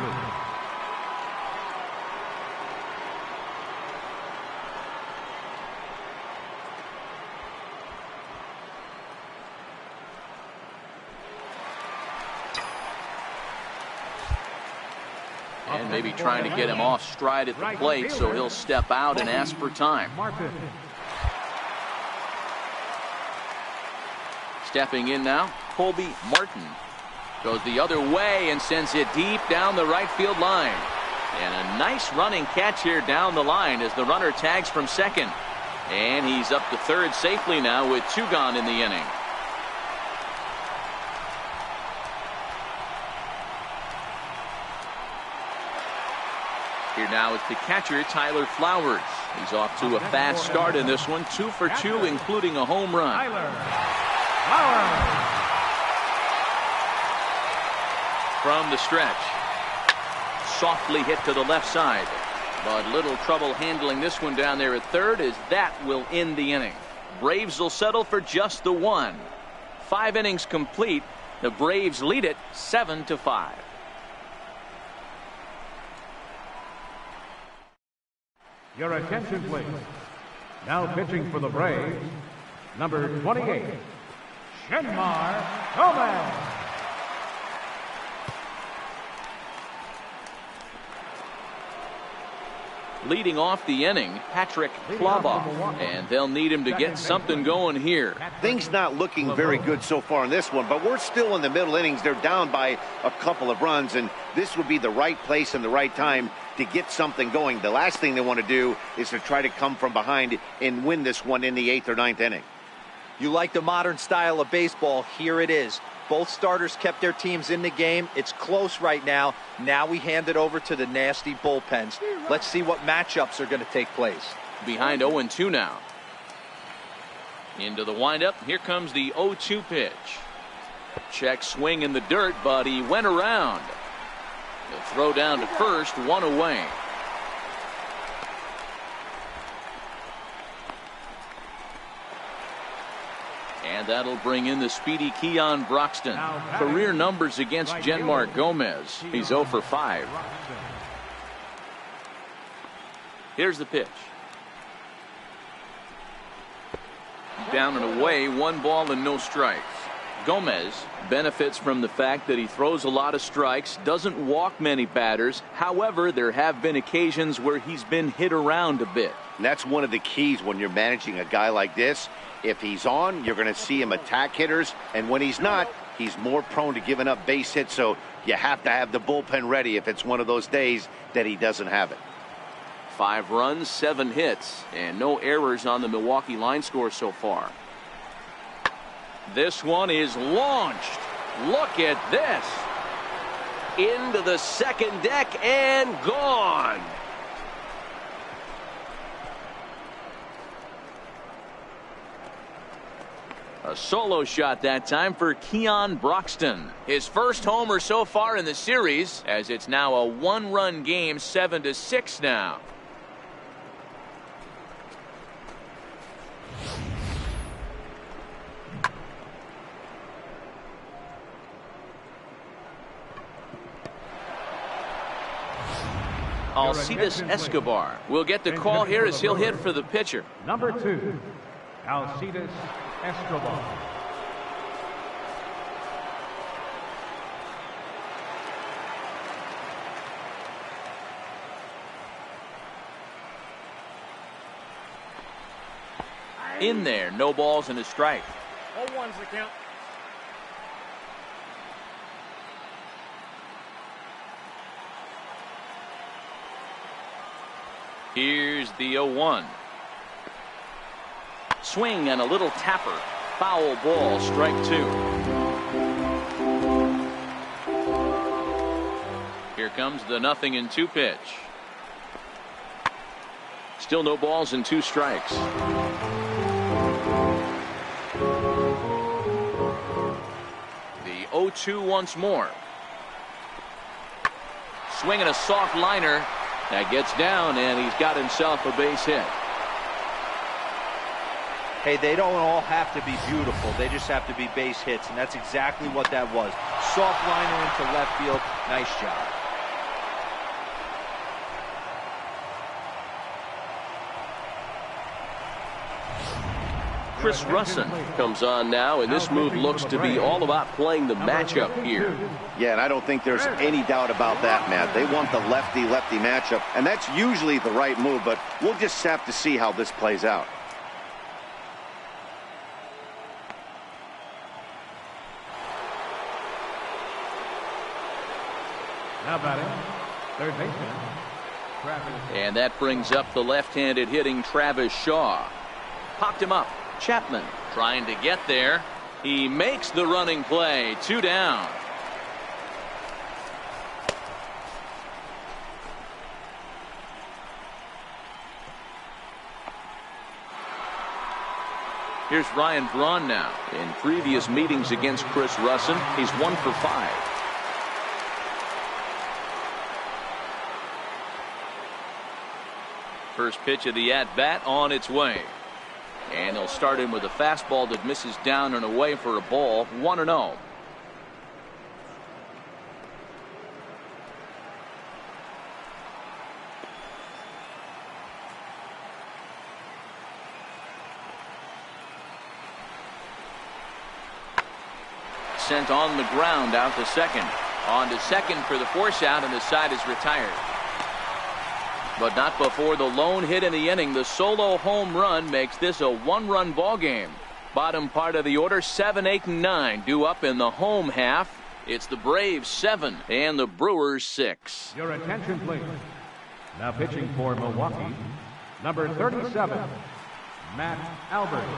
And maybe trying to get him off stride at the plate, so he'll step out and ask for time. Stepping in now, Colby Martin. Goes the other way and sends it deep down the right field line. And a nice running catch here down the line as the runner tags from second. And he's up to third safely now with 2 gone in the inning. Here now is the catcher, Tyler Flowers. He's off to a fast start in this one, 2 for 2, including a home run. Tyler Flowers. From the stretch. Softly hit to the left side. But little trouble handling this one down there at third, as that will end the inning. Braves will settle for just the 1. 5 innings complete. The Braves lead it 7-5. Your attention, please. Now pitching for the Braves, number 28, Shenmar Gomez. Leading off the inning, Patrick Cloboff, and they'll need him to get something going here. Things not looking very good so far in this one, but we're still in the middle innings. They're down by a couple of runs, and this would be the right place and the right time to get something going. The last thing they want to do is to try to come from behind and win this one in the 8th or 9th inning. You like the modern style of baseball? Here it is. Both starters kept their teams in the game. It's close right now. Now we hand it over to the nasty bullpens. Let's see what matchups are going to take place. Behind 0-2 now. Into the windup. Here comes the 0-2 pitch. Check swing in the dirt, but he went around. He'll throw down to first, 1 away. And that'll bring in the speedy Keon Broxton. Career numbers against Shenmar Gomez. He's 0 for 5. Here's the pitch. Down and away, 1 ball and no strikes. Gomez benefits from the fact that he throws a lot of strikes, doesn't walk many batters. However, there have been occasions where he's been hit around a bit. And that's one of the keys when you're managing a guy like this. If he's on, you're going to see him attack hitters, and when he's not, he's more prone to giving up base hits, so you have to have the bullpen ready if it's one of those days that he doesn't have it. 5 runs, 7 hits, and no errors on the Milwaukee line score so far. This one is launched. Look at this. Into the second deck and gone. A solo shot that time for Keon Broxton. His first homer so far in the series, as it's now a 1-run game, 7-6 now. Alcides Escobar will get the call here as he'll hit for the pitcher. Number 2, Alcides Escobar. In there, no balls and a strike. 0-1's the count. Here's the 0-1. Swing and a little tapper. Foul ball, strike 2. Here comes the 0-2 pitch. Still no balls and 2 strikes. The 0-2 once more. Swinging a soft liner. That gets down, and he's got himself a base hit. Hey, they don't all have to be beautiful. They just have to be base hits, and that's exactly what that was. Soft liner into left field. Nice job. Chris Russin comes on now, and this move looks to be all about playing the matchup here. Yeah, and I don't think there's any doubt about that, Matt. They want the lefty-lefty matchup, and that's usually the right move, but we'll just have to see how this plays out. Now batting, third baseman, Travis. And that brings up the left-handed hitting Travis Shaw. Popped him up. Chapman trying to get there. He makes the running play. 2 down. Here's Ryan Braun now. In previous meetings against Chris Russin, he's 1 for 5. First pitch of the at-bat on its way. And he'll start in with a fastball that misses down and away for a ball. 1-0. Sent on the ground out to second. On to second for the force out, and the side is retired. But not before the lone hit in the inning. The solo home run makes this a 1-run ball game. Bottom part of the order, 7, 8, and 9 due up in the home half. It's the Braves 7 and the Brewers 6. Your attention, please. Now pitching for Milwaukee, number 37, Matt Albert.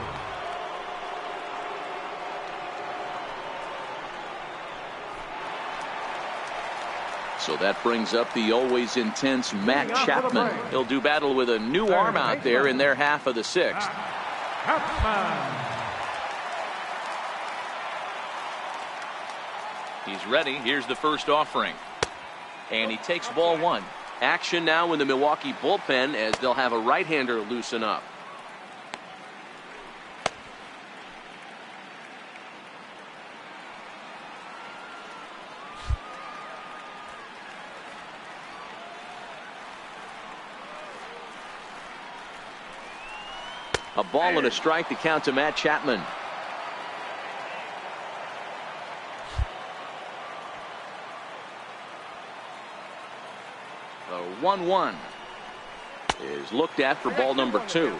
So that brings up the always intense Matt Chapman. He'll do battle with a new arm out there in their half of the 6th. He's ready. Here's the first offering. And he takes ball 1. Action now in the Milwaukee bullpen as they'll have a right-hander loosen up. A ball and a strike to count to Matt Chapman. The 1-1 is looked at for ball number 2.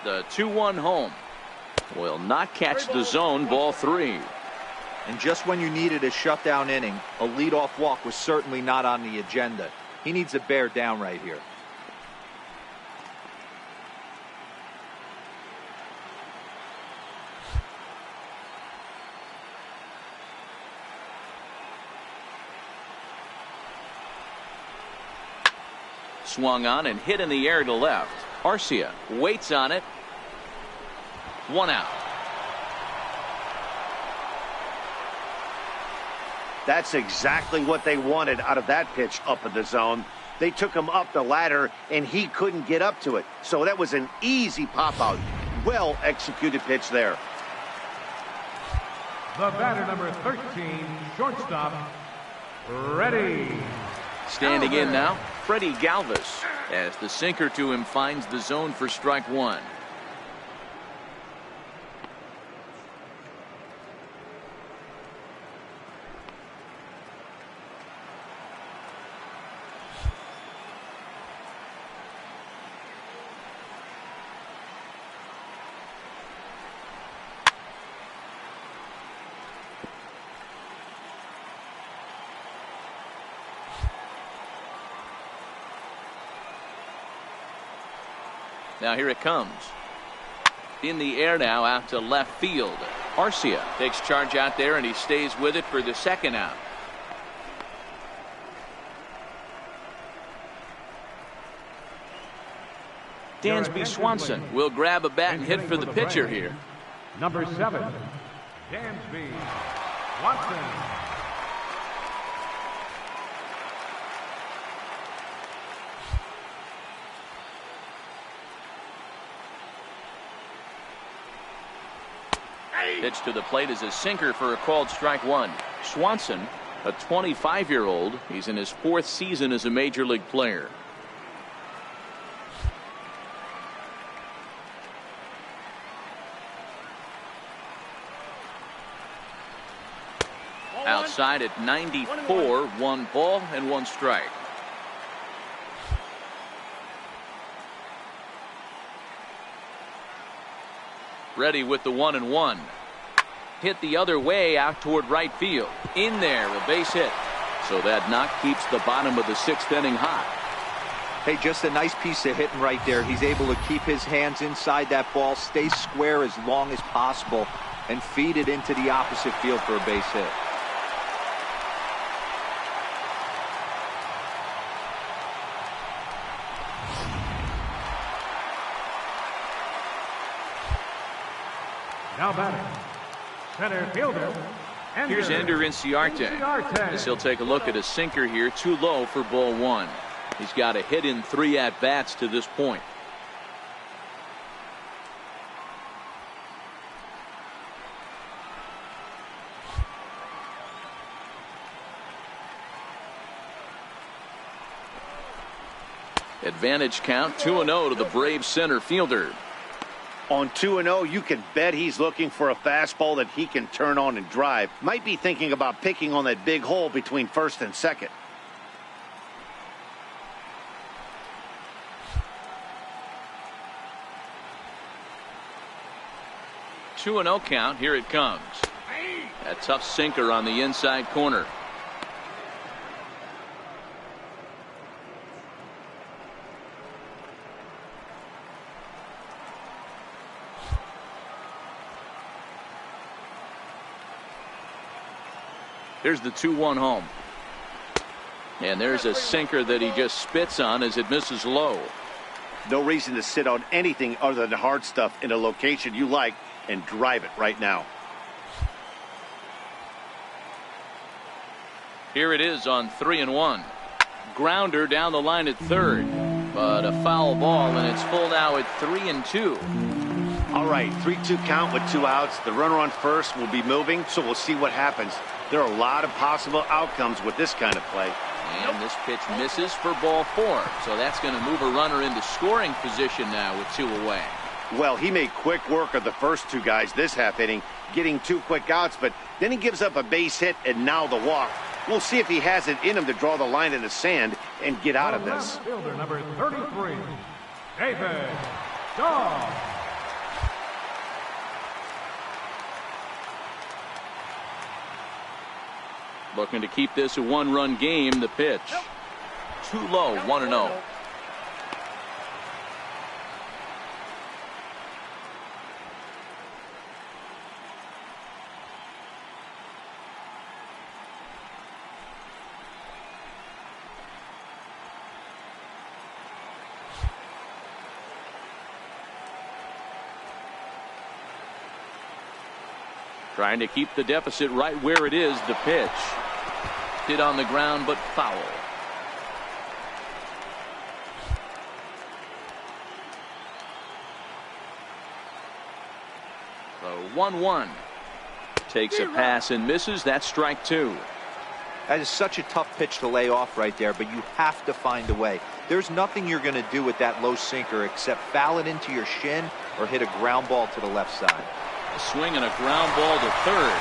The 2-1 home will not catch the zone. Ball 3. And just when you needed a shutdown inning, a leadoff walk was certainly not on the agenda. He needs to bear down right here. Swung on and hit in the air to left. Arcia waits on it. 1 out. That's exactly what they wanted out of that pitch up in the zone. They took him up the ladder, and he couldn't get up to it. So that was an easy pop-out. Well-executed pitch there. The batter, number 13, shortstop, Freddie. Standing in now, Freddie Galvis, as the sinker to him finds the zone for strike one. Now here it comes. In the air now out to left field. Arcia takes charge out there and he stays with it for the second out. Dansby Swanson will grab a bat and hit for the pitcher here. Number 7, Dansby Swanson. Pitch to the plate is a sinker for a called strike one. Swanson, a 25-year-old. He's in his 4th season as a major league player. Outside at 94, 1 ball and 1 strike. Ready with the 1-1. Hit the other way out toward right field. In there, a base hit. So that knock keeps the bottom of the 6th inning hot. Hey, just a nice piece of hitting right there. He's able to keep his hands inside that ball, stay square as long as possible, and feed it into the opposite field for a base hit. Now batting, center fielder. Here's Ender Inciarte. As he'll take a look at a sinker here, too low for ball 1. He's got a hit in 3 at-bats to this point. Advantage count 2-0 to the Braves center fielder. On 2-0, you can bet he's looking for a fastball that he can turn on and drive. Might be thinking about picking on that big hole between first and second. Two 2-0 count. Here it comes. A tough sinker on the inside corner. There's the 2-1 home. And there's a sinker that he just spits on as it misses low. No reason to sit on anything other than the hard stuff in a location you like and drive it right now. Here it is on 3-1. Grounder down the line at third. But a foul ball, and it's full now at 3-2. All right, 3-2 count with 2 outs. The runner on first will be moving, so we'll see what happens. There are a lot of possible outcomes with this kind of play. And this pitch misses for ball 4. So that's going to move a runner into scoring position now with 2 away. Well, he made quick work of the first 2 guys this half inning, getting 2 quick outs, but then he gives up a base hit and now the walk. We'll see if he has it in him to draw the line in the sand and get out of this. Fielder number 33, David Shaw. Looking to keep this a 1-run game. The pitch. Too low, 1-0. Trying to keep the deficit right where it is. The pitch. Hit on the ground, but foul. So 1-1. Takes a pass and misses. That's strike two. That is such a tough pitch to lay off right there, but you have to find a way. There's nothing you're going to do with that low sinker except foul it into your shin or hit a ground ball to the left side. A swing and a ground ball to third.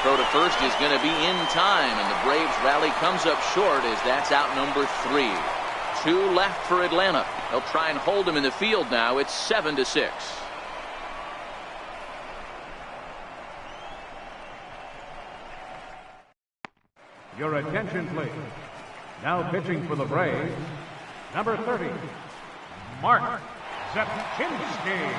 Throw to first is going to be in time, and the Braves rally comes up short as that's out number 3. 2 left for Atlanta. They'll try and hold him in the field now. It's 7-6. Your attention, please. Now pitching for the Braves, number 30, Mark Zepchinski.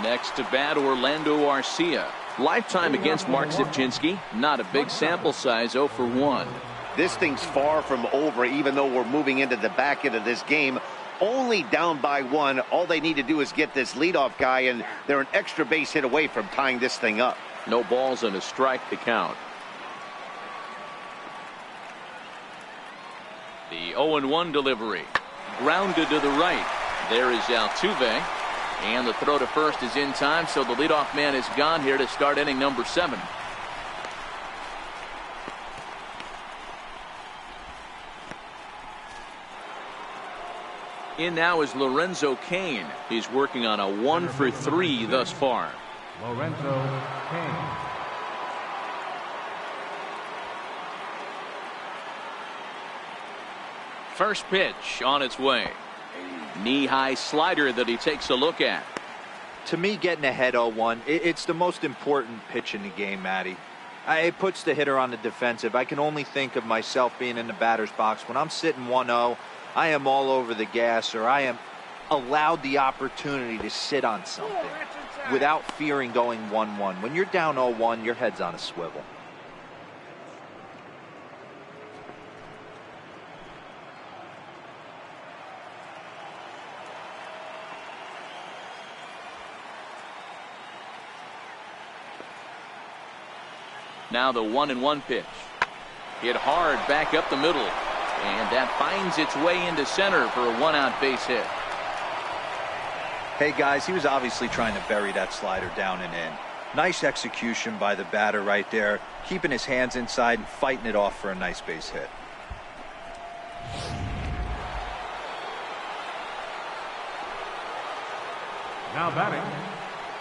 Next to bat, Orlando Arcia. Lifetime against Mark Zepchinski. Not a big sample size, 0 for 1. This thing's far from over, even though we're moving into the back end of this game. Only down by 1. All they need to do is get this leadoff guy, and they're an extra base hit away from tying this thing up. No balls and a strike to count. The 0-1 delivery. Grounded to the right. There is Altuve. And the throw to first is in time, so the leadoff man is gone here to start inning number 7. In now is Lorenzo Cain. He's working on a 1 for 3 thus far. Lorenzo Cain. First pitch on its way. Knee-high slider that he takes a look at. To me, getting ahead 0-1, it's the most important pitch in the game, Matty. It puts the hitter on the defensive. I can only think of myself being in the batter's box. When I'm sitting 1-0, I am all over the gas, or I am allowed the opportunity to sit on something without fearing going 1-1. When you're down 0-1, your head's on a swivel. Now the 1-1 pitch. Hit hard back up the middle. And that finds its way into center for a 1-out base hit. Hey guys, he was obviously trying to bury that slider down and in. Nice execution by the batter right there, keeping his hands inside and fighting it off for a nice base hit. Now batting,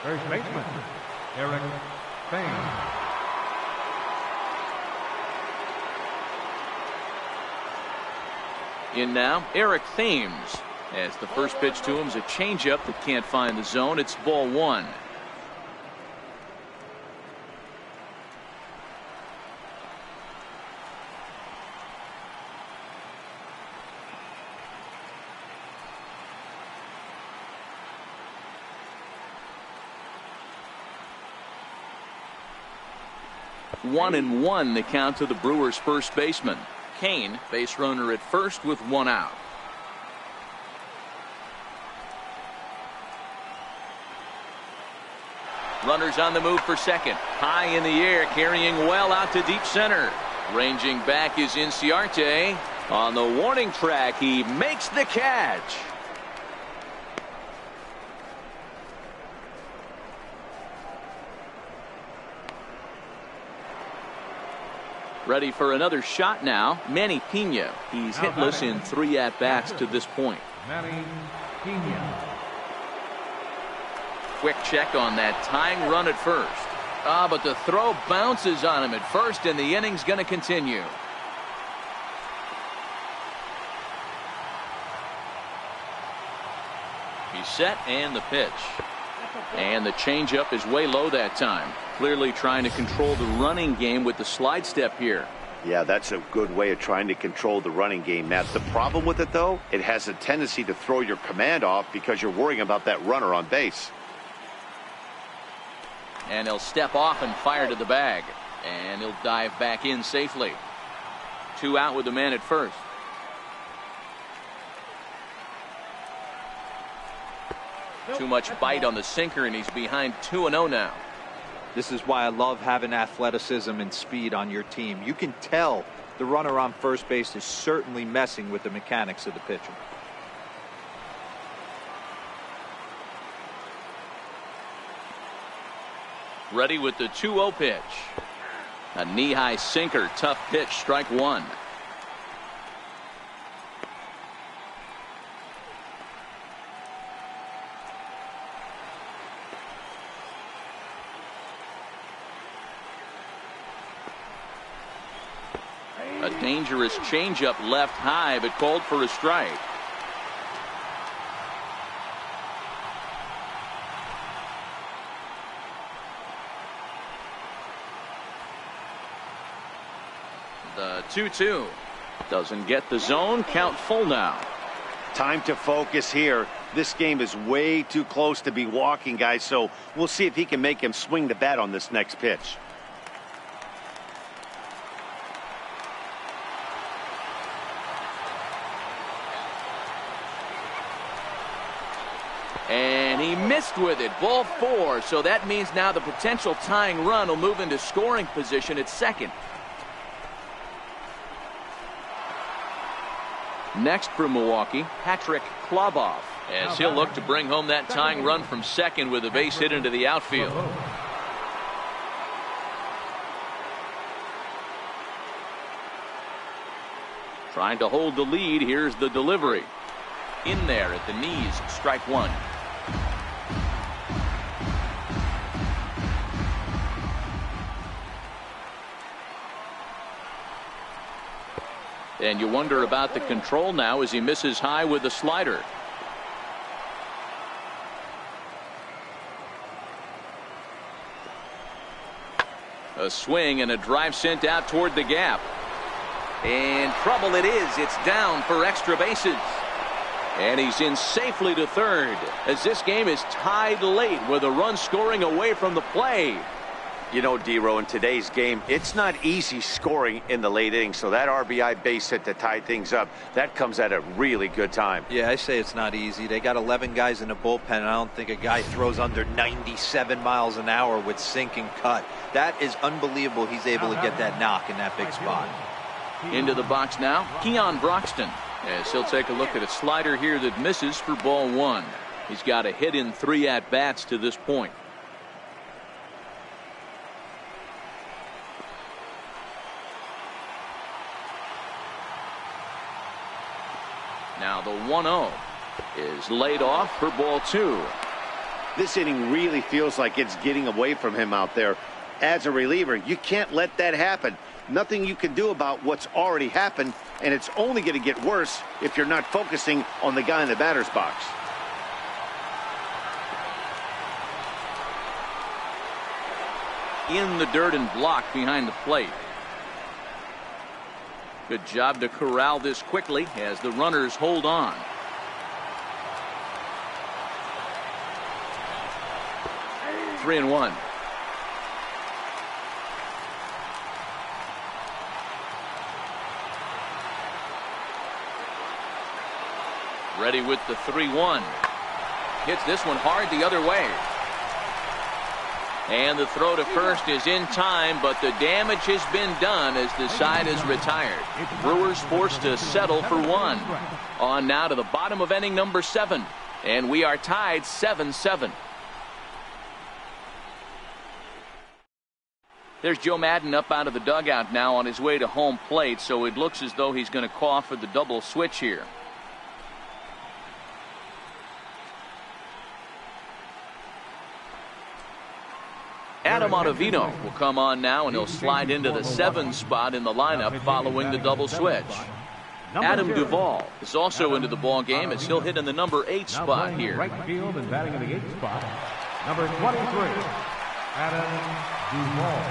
first baseman, Eric Thames. In now, Eric Thames. As the first pitch to him is a changeup that can't find the zone. It's ball 1. One and one the count to the Brewers' first baseman. Cain, base runner at first with 1 out. Runners on the move for second. High in the air, carrying well out to deep center. Ranging back is Inciarte. On the warning track, he makes the catch. Ready for another shot now, Manny Pena. He's hitless in 3 at-bats to this point. Manny Pena. Quick check on that tying run at first. But the throw bounces on him at first, and the inning's going to continue. He's set, and the pitch. And the changeup is way low that time. Clearly trying to control the running game with the slide step here. Yeah, that's a good way of trying to control the running game, Matt. The problem with it, though, it has a tendency to throw your command off because you're worrying about that runner on base. And he'll step off and fire to the bag. And he'll dive back in safely. 2 out with the man at first. Too much bite on the sinker, and he's behind 2-0 now. This is why I love having athleticism and speed on your team. You can tell the runner on first base is certainly messing with the mechanics of the pitcher. Ready with the 2-0 pitch. A knee-high sinker. Tough pitch. Strike one. A dangerous changeup left high, but called for a strike. The 2-2 doesn't get the zone. Count full now. Time to focus here. This game is way too close to be walking, guys, so we'll see if he can make him swing the bat on this next pitch. And he missed with it. Ball 4. So that means now the potential tying run will move into scoring position at second. Next for Milwaukee, Patrick Kloboff, as he'll look to bring home that tying run from second with a base hit into the outfield. Trying to hold the lead. Here's the delivery. In there at the knees. Strike one. And you wonder about the control now as he misses high with the slider. A swing and a drive sent out toward the gap. And trouble it is. It's down for extra bases. And he's in safely to third as this game is tied late with a run scoring away from the play. You know, D-Row, in today's game, it's not easy scoring in the late innings, so that RBI base hit to tie things up, that comes at a really good time. Yeah, I say it's not easy. They got 11 guys in the bullpen, and I don't think a guy throws under 97 miles an hour with sink and cut. That is unbelievable. He's able to get that knock in that big spot. Into the box now, Keon Broxton, as he'll take a look at a slider here that misses for ball one. He's got a hit in 3 at-bats to this point. Now the 1-0 is laid off for ball 2. This inning really feels like it's getting away from him out there. As a reliever, you can't let that happen. Nothing you can do about what's already happened, and it's only going to get worse if you're not focusing on the guy in the batter's box. In the dirt and blocked behind the plate. Good job to corral this quickly as the runners hold on. Three and one. Ready with the 3-1. Hits this one hard the other way. And the throw to first is in time, but the damage has been done as the side is retired. Brewers forced to settle for one. On now to the bottom of inning number 7. And we are tied 7-7. There's Joe Madden up out of the dugout now on his way to home plate, so it looks as though he's going to call for the double switch here. Adam Ottavino will come on now, and he'll slide into the 7 spot in the lineup following the double switch. Adam Duvall is also into the ball game as he'll hit in the number 8 spot here. Right field and batting in the 8th spot, number 23, Adam Duvall.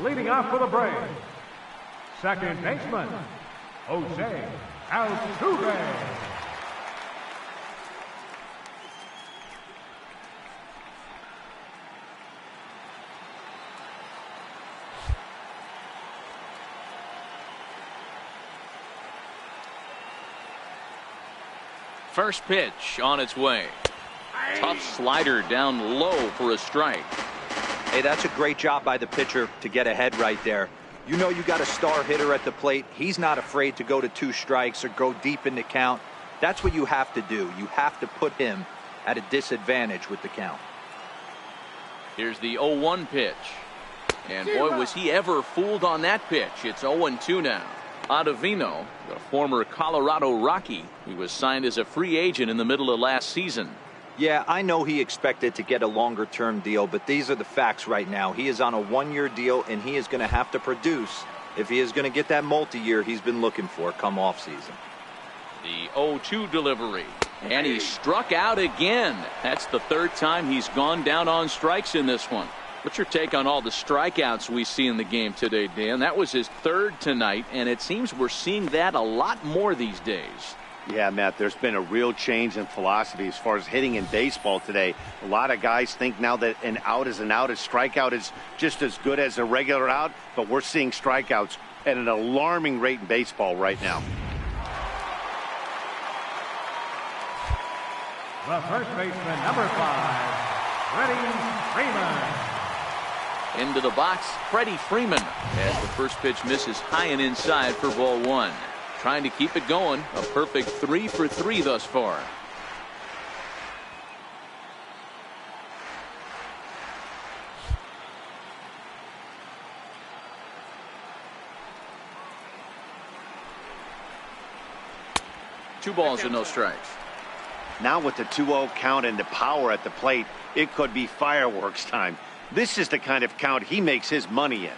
Leading off for the Braves, second baseman, Jose Altuve. First pitch on its way. Tough slider down low for a strike. Hey, that's a great job by the pitcher to get ahead right there. You know you got a star hitter at the plate. He's not afraid to go to 2 strikes or go deep in the count. That's what you have to do. You have to put him at a disadvantage with the count. Here's the 0-1 pitch. And boy, was he ever fooled on that pitch. It's 0-2 now. Ottavino, the former Colorado Rocky, he was signed as a free agent in the middle of last season. Yeah, I know he expected to get a longer-term deal, but these are the facts right now. He is on a one-year deal, and he is going to have to produce if he is going to get that multi-year he's been looking for come off-season. The 0-2 delivery. And he struck out again. That's the third time he's gone down on strikes in this one. What's your take on all the strikeouts we see in the game today, Dan? That was his third tonight, and it seems we're seeing that a lot more these days. Yeah, Matt, there's been a real change in philosophy as far as hitting in baseball today. A lot of guys think now that an out is an out. A strikeout is just as good as a regular out, but we're seeing strikeouts at an alarming rate in baseball right now. The first baseman, number 5, Freddie Freeman. Into the box, Freddie Freeman, as the first pitch misses high and inside for ball 1. Trying to keep it going. A perfect 3 for 3 thus far. Two balls and no strikes. Now with the 2-0 count and the power at the plate, it could be fireworks time. This is the kind of count he makes his money in.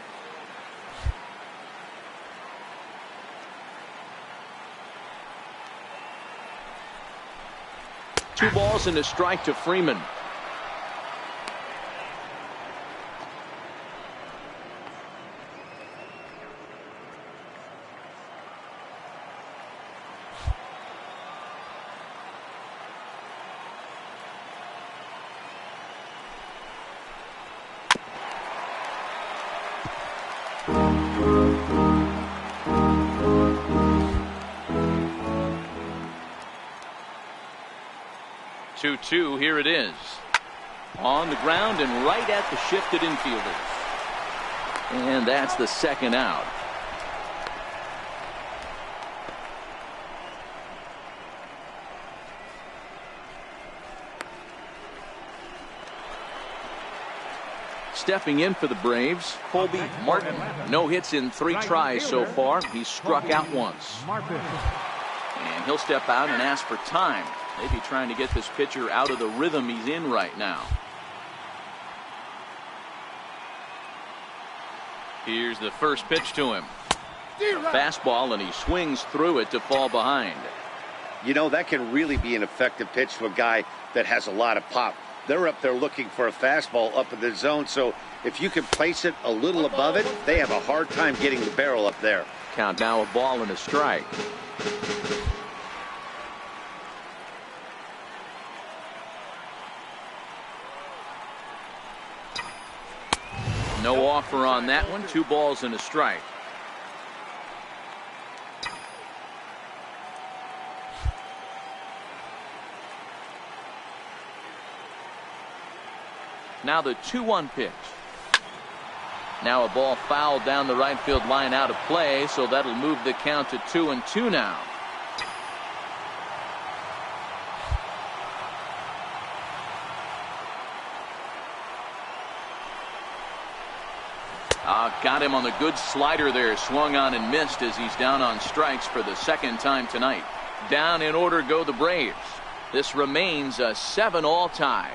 Two balls and a strike to Freeman. Two, here it is. On the ground and right at the shifted infielders. And that's the second out. Stepping in for the Braves, Colby Martin. No hits in 3 tries so far. He's struck out once. And he'll step out and ask for time. Maybe trying to get this pitcher out of the rhythm he's in right now. Here's the first pitch to him. A fastball, and he swings through it to fall behind. You know, that can really be an effective pitch to a guy that has a lot of pop. They're up there looking for a fastball up in the zone, so if you can place it a little above it, they have a hard time getting the barrel up there. Count now, a ball and a strike. No offer on that one. 2 balls and a strike. Now the 2-1 pitch. Now a ball fouled down the right field line out of play, so that'll move the count to 2-2 now. Got him on the good slider there. Swung on and missed as he's down on strikes for the second time tonight. Down in order go the Braves. This remains a 7-all tie.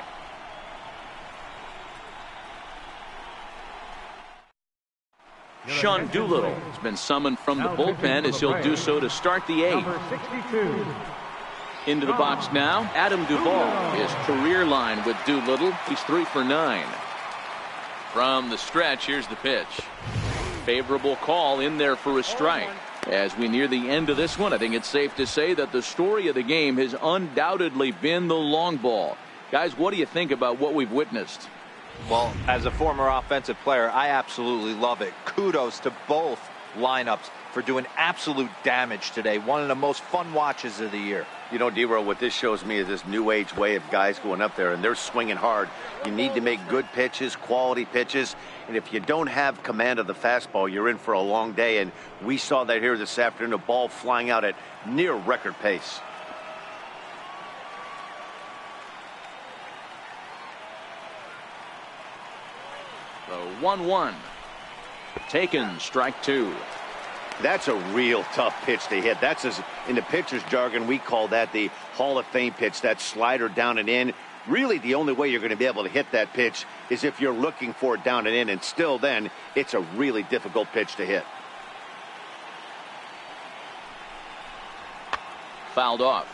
Sean Doolittle has been summoned from the bullpen as he'll do so to start the 8th. Into the box now, Adam Duvall, his career line with Doolittle. He's 3 for 9. From the stretch, here's the pitch. Favorable call in there for a strike. As we near the end of this one, I think it's safe to say that the story of the game has undoubtedly been the long ball. Guys, what do you think about what we've witnessed? Well, as a former offensive player, I absolutely love it. Kudos to both lineups for doing absolute damage today. One of the most fun watches of the year. You know, D-Row, what this shows me is this new age way of guys going up there, and they're swinging hard. You need to make good pitches, quality pitches, and if you don't have command of the fastball, you're in for a long day, and we saw that here this afternoon, a ball flying out at near record pace. 1-1. Taken, strike 2. That's a real tough pitch to hit. That's, in the pitcher's jargon, we call that the Hall of Fame pitch, that slider down and in. Really, the only way you're going to be able to hit that pitch is if you're looking for it down and in, and still then, it's a really difficult pitch to hit. Fouled off.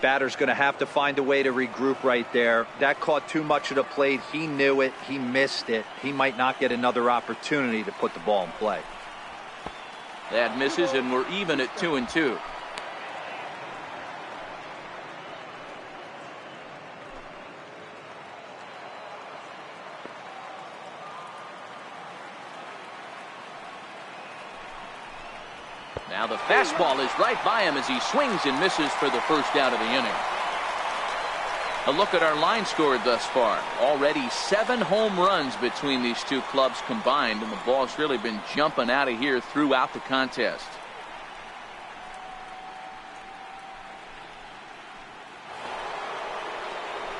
Batter's going to have to find a way to regroup right there. That caught too much of the plate. He knew it. He missed it. He might not get another opportunity to put the ball in play. That misses, and we're even at 2-2. Now the fastball is right by him as he swings and misses for the first out of the inning. A look at our line scored thus far. Already 7 home runs between these two clubs combined, and the ball's really been jumping out of here throughout the contest.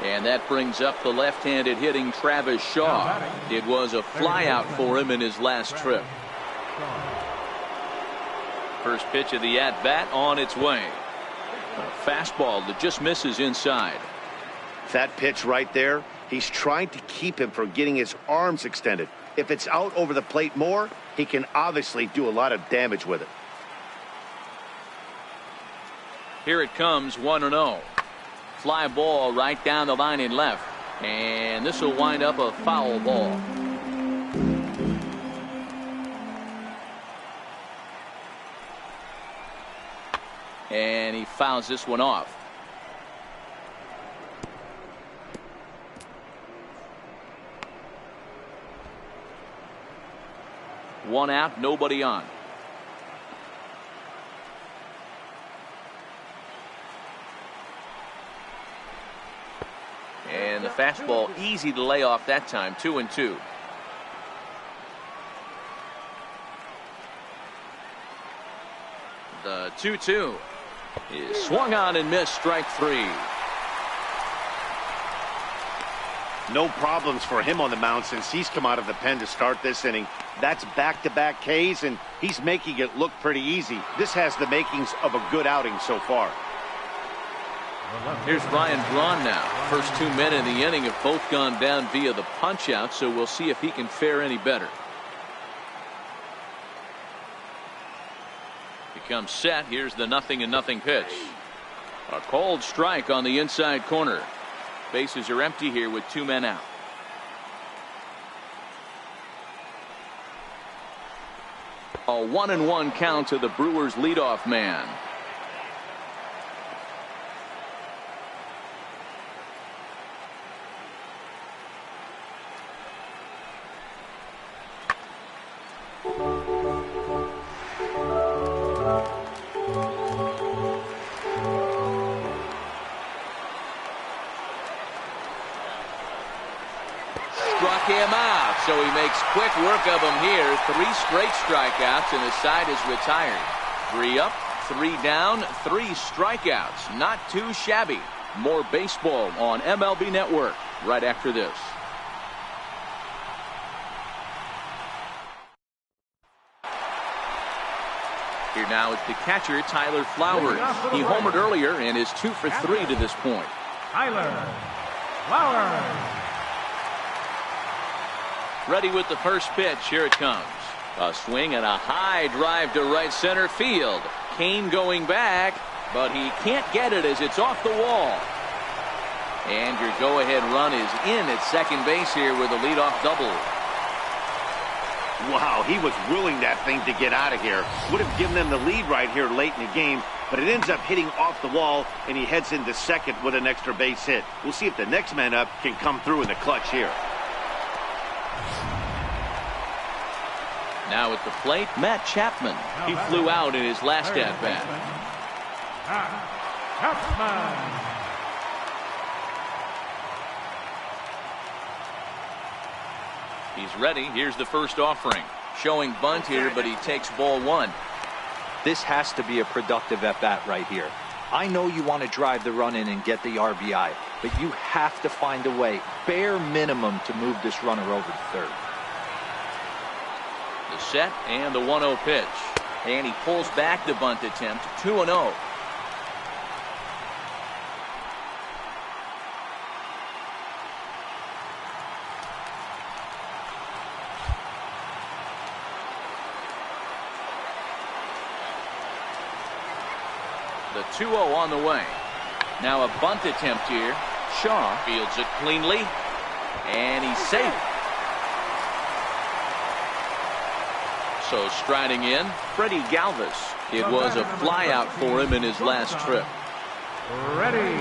And that brings up the left-handed hitting Travis Shaw. It was a flyout for him in his last trip. First pitch of the at-bat on its way. A fastball that just misses inside. That pitch right there, he's trying to keep him from getting his arms extended. If it's out over the plate more, he can obviously do a lot of damage with it. Here it comes, 1-0. Fly ball right down the line in left. And this will wind up a foul ball. And he fouls this one off. One out, nobody on. And the fastball easy to lay off that time, 2-2. The 2-2 is swung on and missed, strike 3. No problems for him on the mound since he's come out of the pen to start this inning. That's back-to-back Ks, and he's making it look pretty easy. This has the makings of a good outing so far. Here's Ryan Braun now. First 2 men in the inning have both gone down via the punch-out, so we'll see if he can fare any better. Comes set. Here's the 0-0 pitch. A cold strike on the inside corner. Bases are empty here with 2 men out. A 1-1 count to the Brewers leadoff man. Him out, so he makes quick work of him here. 3 straight strikeouts, and his side is retired. 3 up, 3 down, 3 strikeouts. Not too shabby. More baseball on MLB Network right after this. Here now is the catcher, Tyler Flowers. He homered earlier and is 2 for 3 to this point. Tyler Flowers. Ready with the first pitch. Here it comes. A swing and a high drive to right center field. Kane going back, but he can't get it as it's off the wall. And your go-ahead run is in at second base here with a leadoff double. Wow, he was willing that thing to get out of here. Would have given them the lead right here late in the game, but it ends up hitting off the wall, and he heads into second with an extra base hit. We'll see if the next man up can come through in the clutch here. Now at the plate, Matt Chapman. He flew out in his last at-bat. He's ready. Here's the first offering. Showing bunt here, but he takes ball 1. This has to be a productive at-bat right here. I know you want to drive the run in and get the RBI, but you have to find a way, bare minimum, to move this runner over to third. The set and the 1-0 pitch. And he pulls back the bunt attempt, 2-0. The 2-0 on the way. Now a bunt attempt here. Shaw fields it cleanly, and he's safe. So striding in, Freddie Galvis. It was a flyout for him in his last trip. Ready.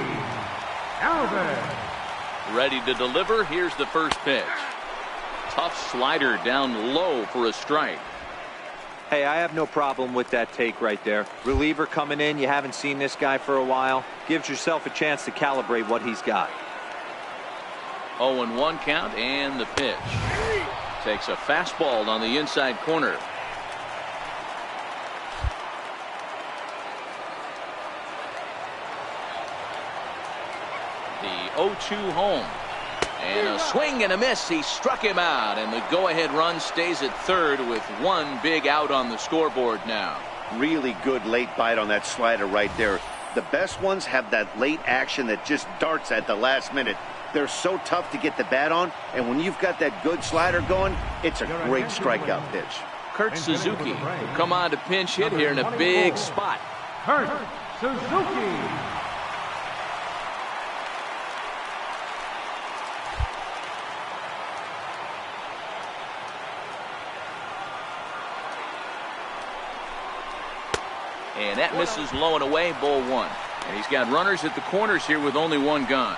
Galvis. Ready to deliver. Here's the first pitch. Tough slider down low for a strike. Hey, I have no problem with that take right there. Reliever coming in, you haven't seen this guy for a while. Gives yourself a chance to calibrate what he's got. 0-1 count, and the pitch. Takes a fastball on the inside corner. The 0-2 home. And a swing and a miss. He struck him out, and the go-ahead run stays at third with one big out on the scoreboard now. Really good late bite on that slider right there. The best ones have that late action that just darts at the last minute. They're so tough to get the bat on, and when you've got that good slider going, it's a great strikeout pitch. Kurt Suzuki will come on to pinch hit here in a big spot. Kurt Suzuki. And that misses low and away, ball one. And he's got runners at the corners here with only one gone.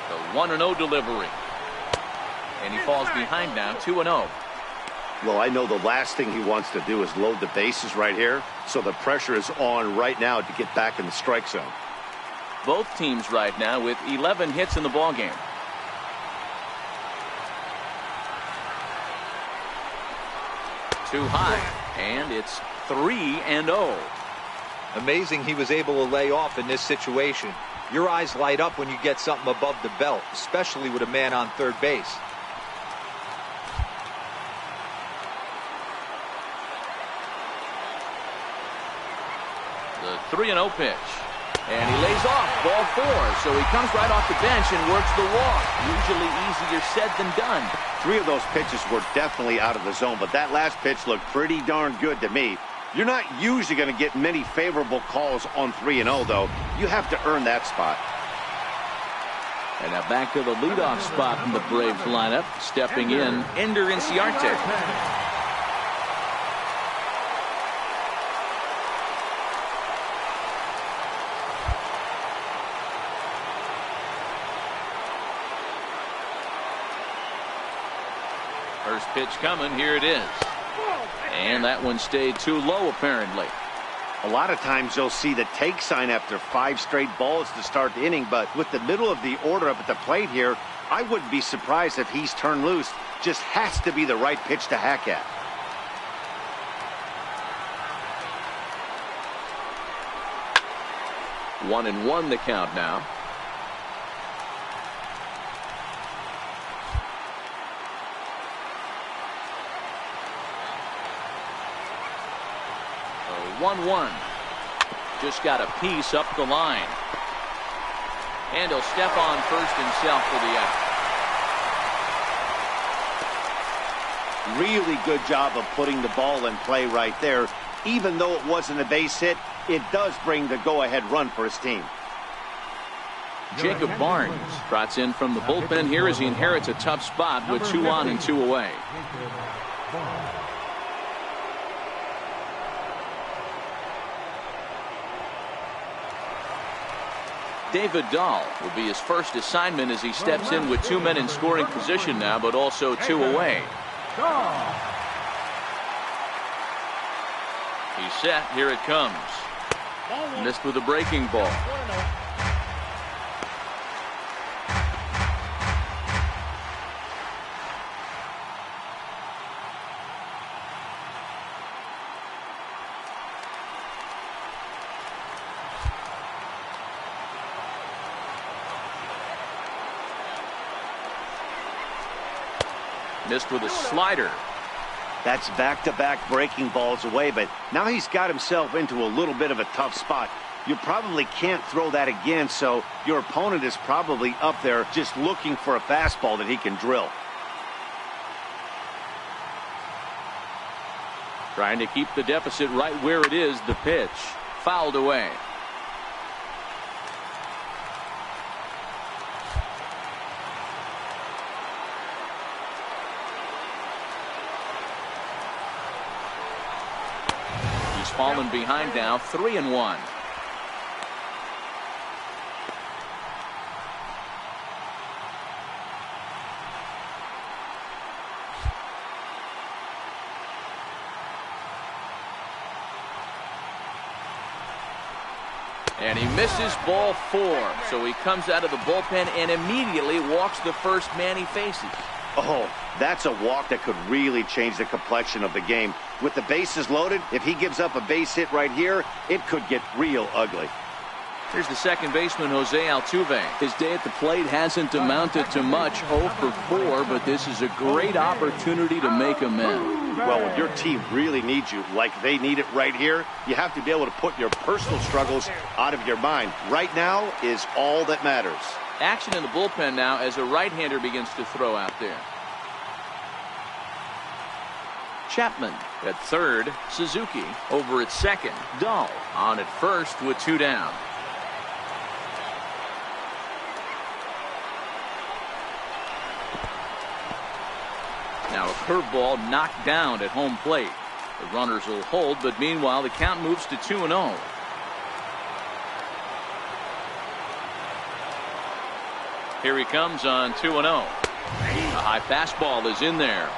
The 1-0 delivery. And he falls behind now, 2-0. Well, I know the last thing he wants to do is load the bases right here, so the pressure is on right now to get back in the strike zone. Both teams right now with 11 hits in the ballgame. Too high, and it's 3-0. Amazing he was able to lay off in this situation. Your eyes light up when you get something above the belt, especially with a man on third base. The 3-0 pitch. And he lays off, ball four. So he comes right off the bench and works the walk. Usually easier said than done. 3 of those pitches were definitely out of the zone, but that last pitch looked pretty darn good to me. You're not usually going to get many favorable calls on 3-0, though. You have to earn that spot. And now back to the leadoff spot in the Braves lineup. Stepping in, Ender Inciarte. First pitch coming, here it is. And that one stayed too low, apparently. A lot of times you'll see the take sign after 5 straight balls to start the inning, but with the middle of the order up at the plate here, I wouldn't be surprised if he's turned loose. Just has to be the right pitch to hack at. One and one the count now. So 1-1. Just got a piece up the line. And he'll step on first himself for the out. Really good job of putting the ball in play right there. Even though it wasn't a base hit, it does bring the go-ahead run for his team. Jacob Barnes trots in from the bullpen here as he inherits a tough spot with 2 on and 2 away. David Dahl will be his first assignment as he steps in with 2 men in scoring position now, but also 2 away. He's set. Here it comes. Missed with a breaking ball. Missed with a slider. That's back-to-back breaking balls away, but now he's got himself into a little bit of a tough spot. You probably can't throw that again, so your opponent is probably up there just looking for a fastball that he can drill. Trying to keep the deficit right where it is. The pitch fouled away. He's fallen behind now, 3-1. And he misses ball 4. So he comes out of the bullpen and immediately walks the first man he faces. Oh, that's a walk that could really change the complexion of the game. With the bases loaded, if he gives up a base hit right here, it could get real ugly. Here's the second baseman, Jose Altuve. His day at the plate hasn't amounted to much, 0 for 4, but this is a great opportunity to make amends. Well, when your team really needs you, like they need it right here, you have to be able to put your personal struggles out of your mind. Right now is all that matters. Action in the bullpen now as a right-hander begins to throw out there. Chapman at third. Suzuki over at second. Dahl on at first with 2 down. Now a curveball knocked down at home plate. The runners will hold, but meanwhile the count moves to 2-0. Here he comes on 2-0. A high fastball is in there.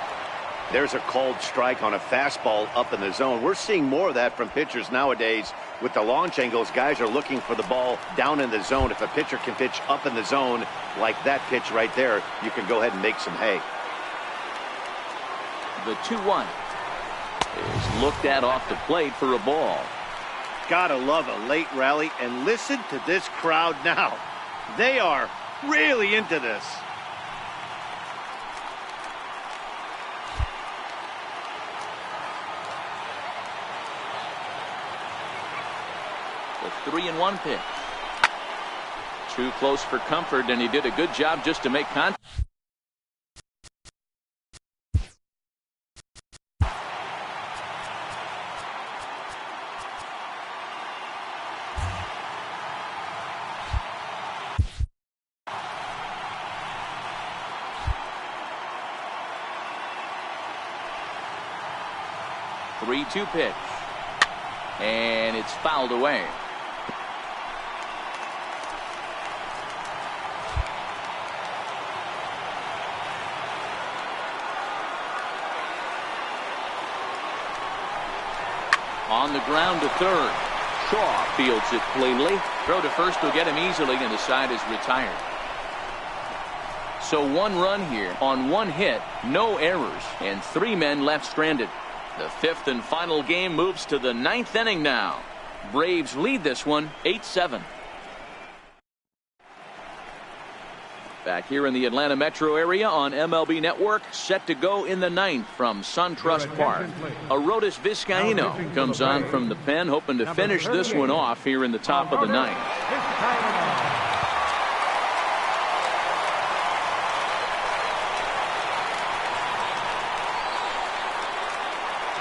There's a called strike on a fastball up in the zone. We're seeing more of that from pitchers nowadays. With the launch angles, guys are looking for the ball down in the zone. If a pitcher can pitch up in the zone like that pitch right there, you can go ahead and make some hay. The 2-1 is looked at off the plate for a ball. Gotta love a late rally, and listen to this crowd now. They are really into this. The 3-1 pitch. Too close for comfort, and he did a good job just to make contact. The 3-2 pitch. And it's fouled away. On the ground to third. Shaw fields it cleanly. Throw to first will get him easily, and the side is retired. So 1 run here on 1 hit, no errors, and 3 men left stranded. The 5th and final game moves to the 9th inning now. Braves lead this one 8-7. Back here in the Atlanta metro area on MLB Network, set to go in the 9th from SunTrust Park. Arodys Vizcaíno comes on from the pen, hoping to finish this one off here in the top of the 9th.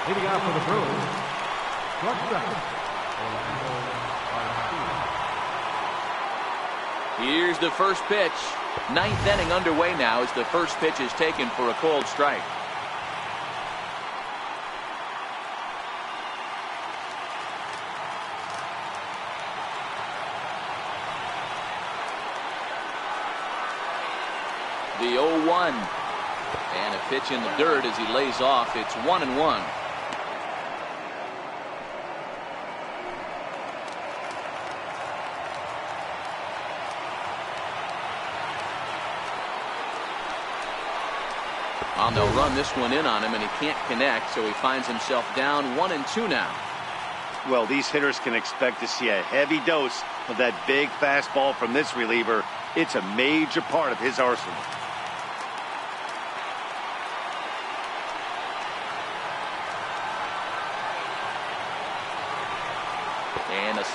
Leading out for the Brewers, shortstop. Here's the first pitch. 9th inning underway now as the first pitch is taken for a called strike. The 0-1. And a pitch in the dirt as he lays off. It's 1-1. And they'll run this one in on him, and he can't connect, so he finds himself down 1-2 now. Well, these hitters can expect to see a heavy dose of that big fastball from this reliever. It's a major part of his arsenal.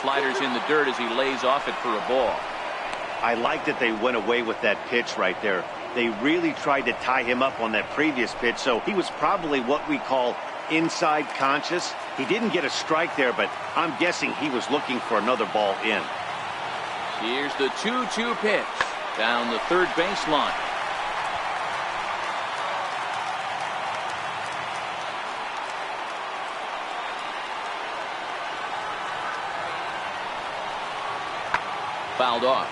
slider's in the dirt as he lays off it for a ball. I like that they went away with that pitch right there. They really tried to tie him up on that previous pitch, so he was probably what we call inside conscious. He didn't get a strike there, but I'm guessing he was looking for another ball in. Here's the 2-2 pitch down the third baseline. Fouled off.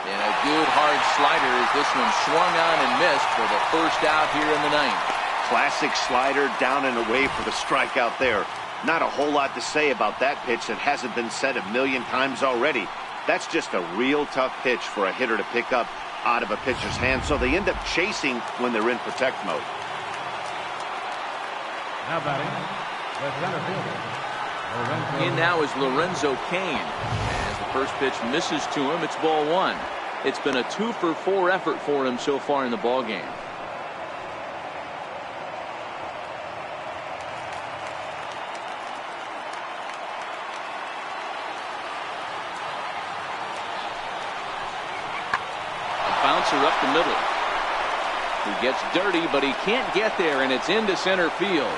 And a good hard slider as this one swung on and missed for the first out here in the ninth. Classic slider down and away for the strikeout there. Not a whole lot to say about that pitch that hasn't been said a million times already. That's just a real tough pitch for a hitter to pick up out of a pitcher's hand, so they end up chasing when they're in protect mode. Now batting, the center fielder. In now is Lorenzo Cain. As the first pitch misses to him, it's ball one. It's been a 2-for-4 effort for him so far in the ball game. Bouncer up the middle. He gets dirty, but he can't get there, and it's into center field.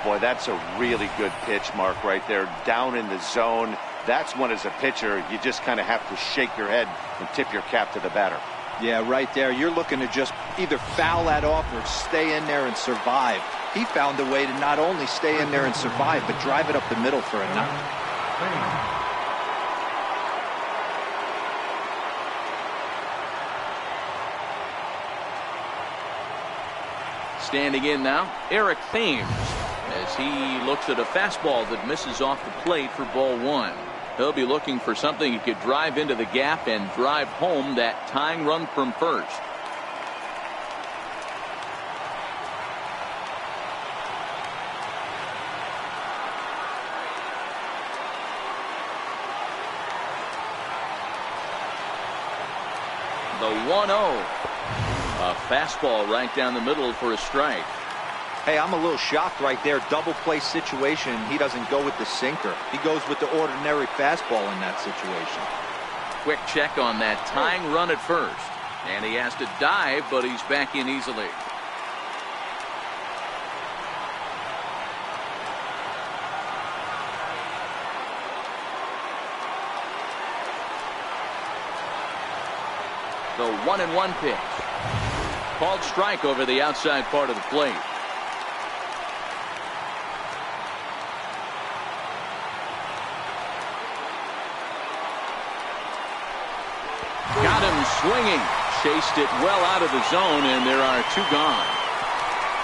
Boy, that's a really good pitch, Mark, right there, down in the zone. That's when, as a pitcher, you just kind of have to shake your head and tip your cap to the batter. Yeah, right there. You're looking to just either foul that off or stay in there and survive. He found a way to not only stay in there and survive, but drive it up the middle for a knock. Standing in now, Eric Thames, as he looks at a fastball that misses off the plate for ball one. He'll be looking for something he could drive into the gap and drive home that tying run from first. The 1-0. A fastball right down the middle for a strike. Hey, I'm a little shocked right there. Double play situation. He doesn't go with the sinker. He goes with the ordinary fastball in that situation. Quick check on that tying run at first. And he has to dive, but he's back in easily. The 1-1 pitch. Called strike over the outside part of the plate. Got him swinging. Chased it well out of the zone, and there are two gone.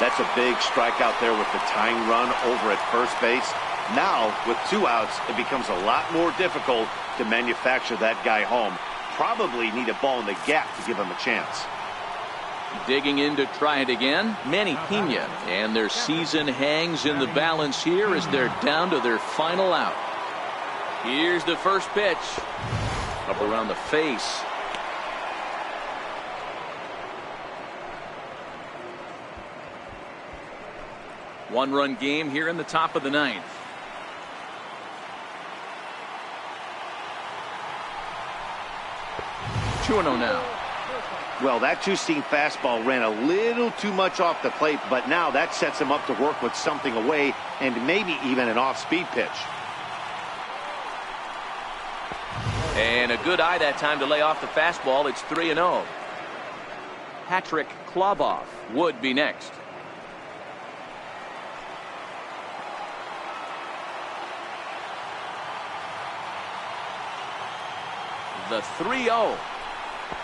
That's a big strikeout there with the tying run over at first base. Now, with two outs, it becomes a lot more difficult to manufacture that guy home. Probably need a ball in the gap to give him a chance. Digging in to try it again, Manny Pena, and their season hangs in the balance here as they're down to their final out. Here's the first pitch. Up around the face. One-run game here in the top of the ninth. Two 2-0 now. Well, that two-seam fastball ran a little too much off the plate, but now that sets him up to work with something away and maybe even an off-speed pitch. And a good eye that time to lay off the fastball. It's 3-0. Patrick Kloboff would be next. The 3-0.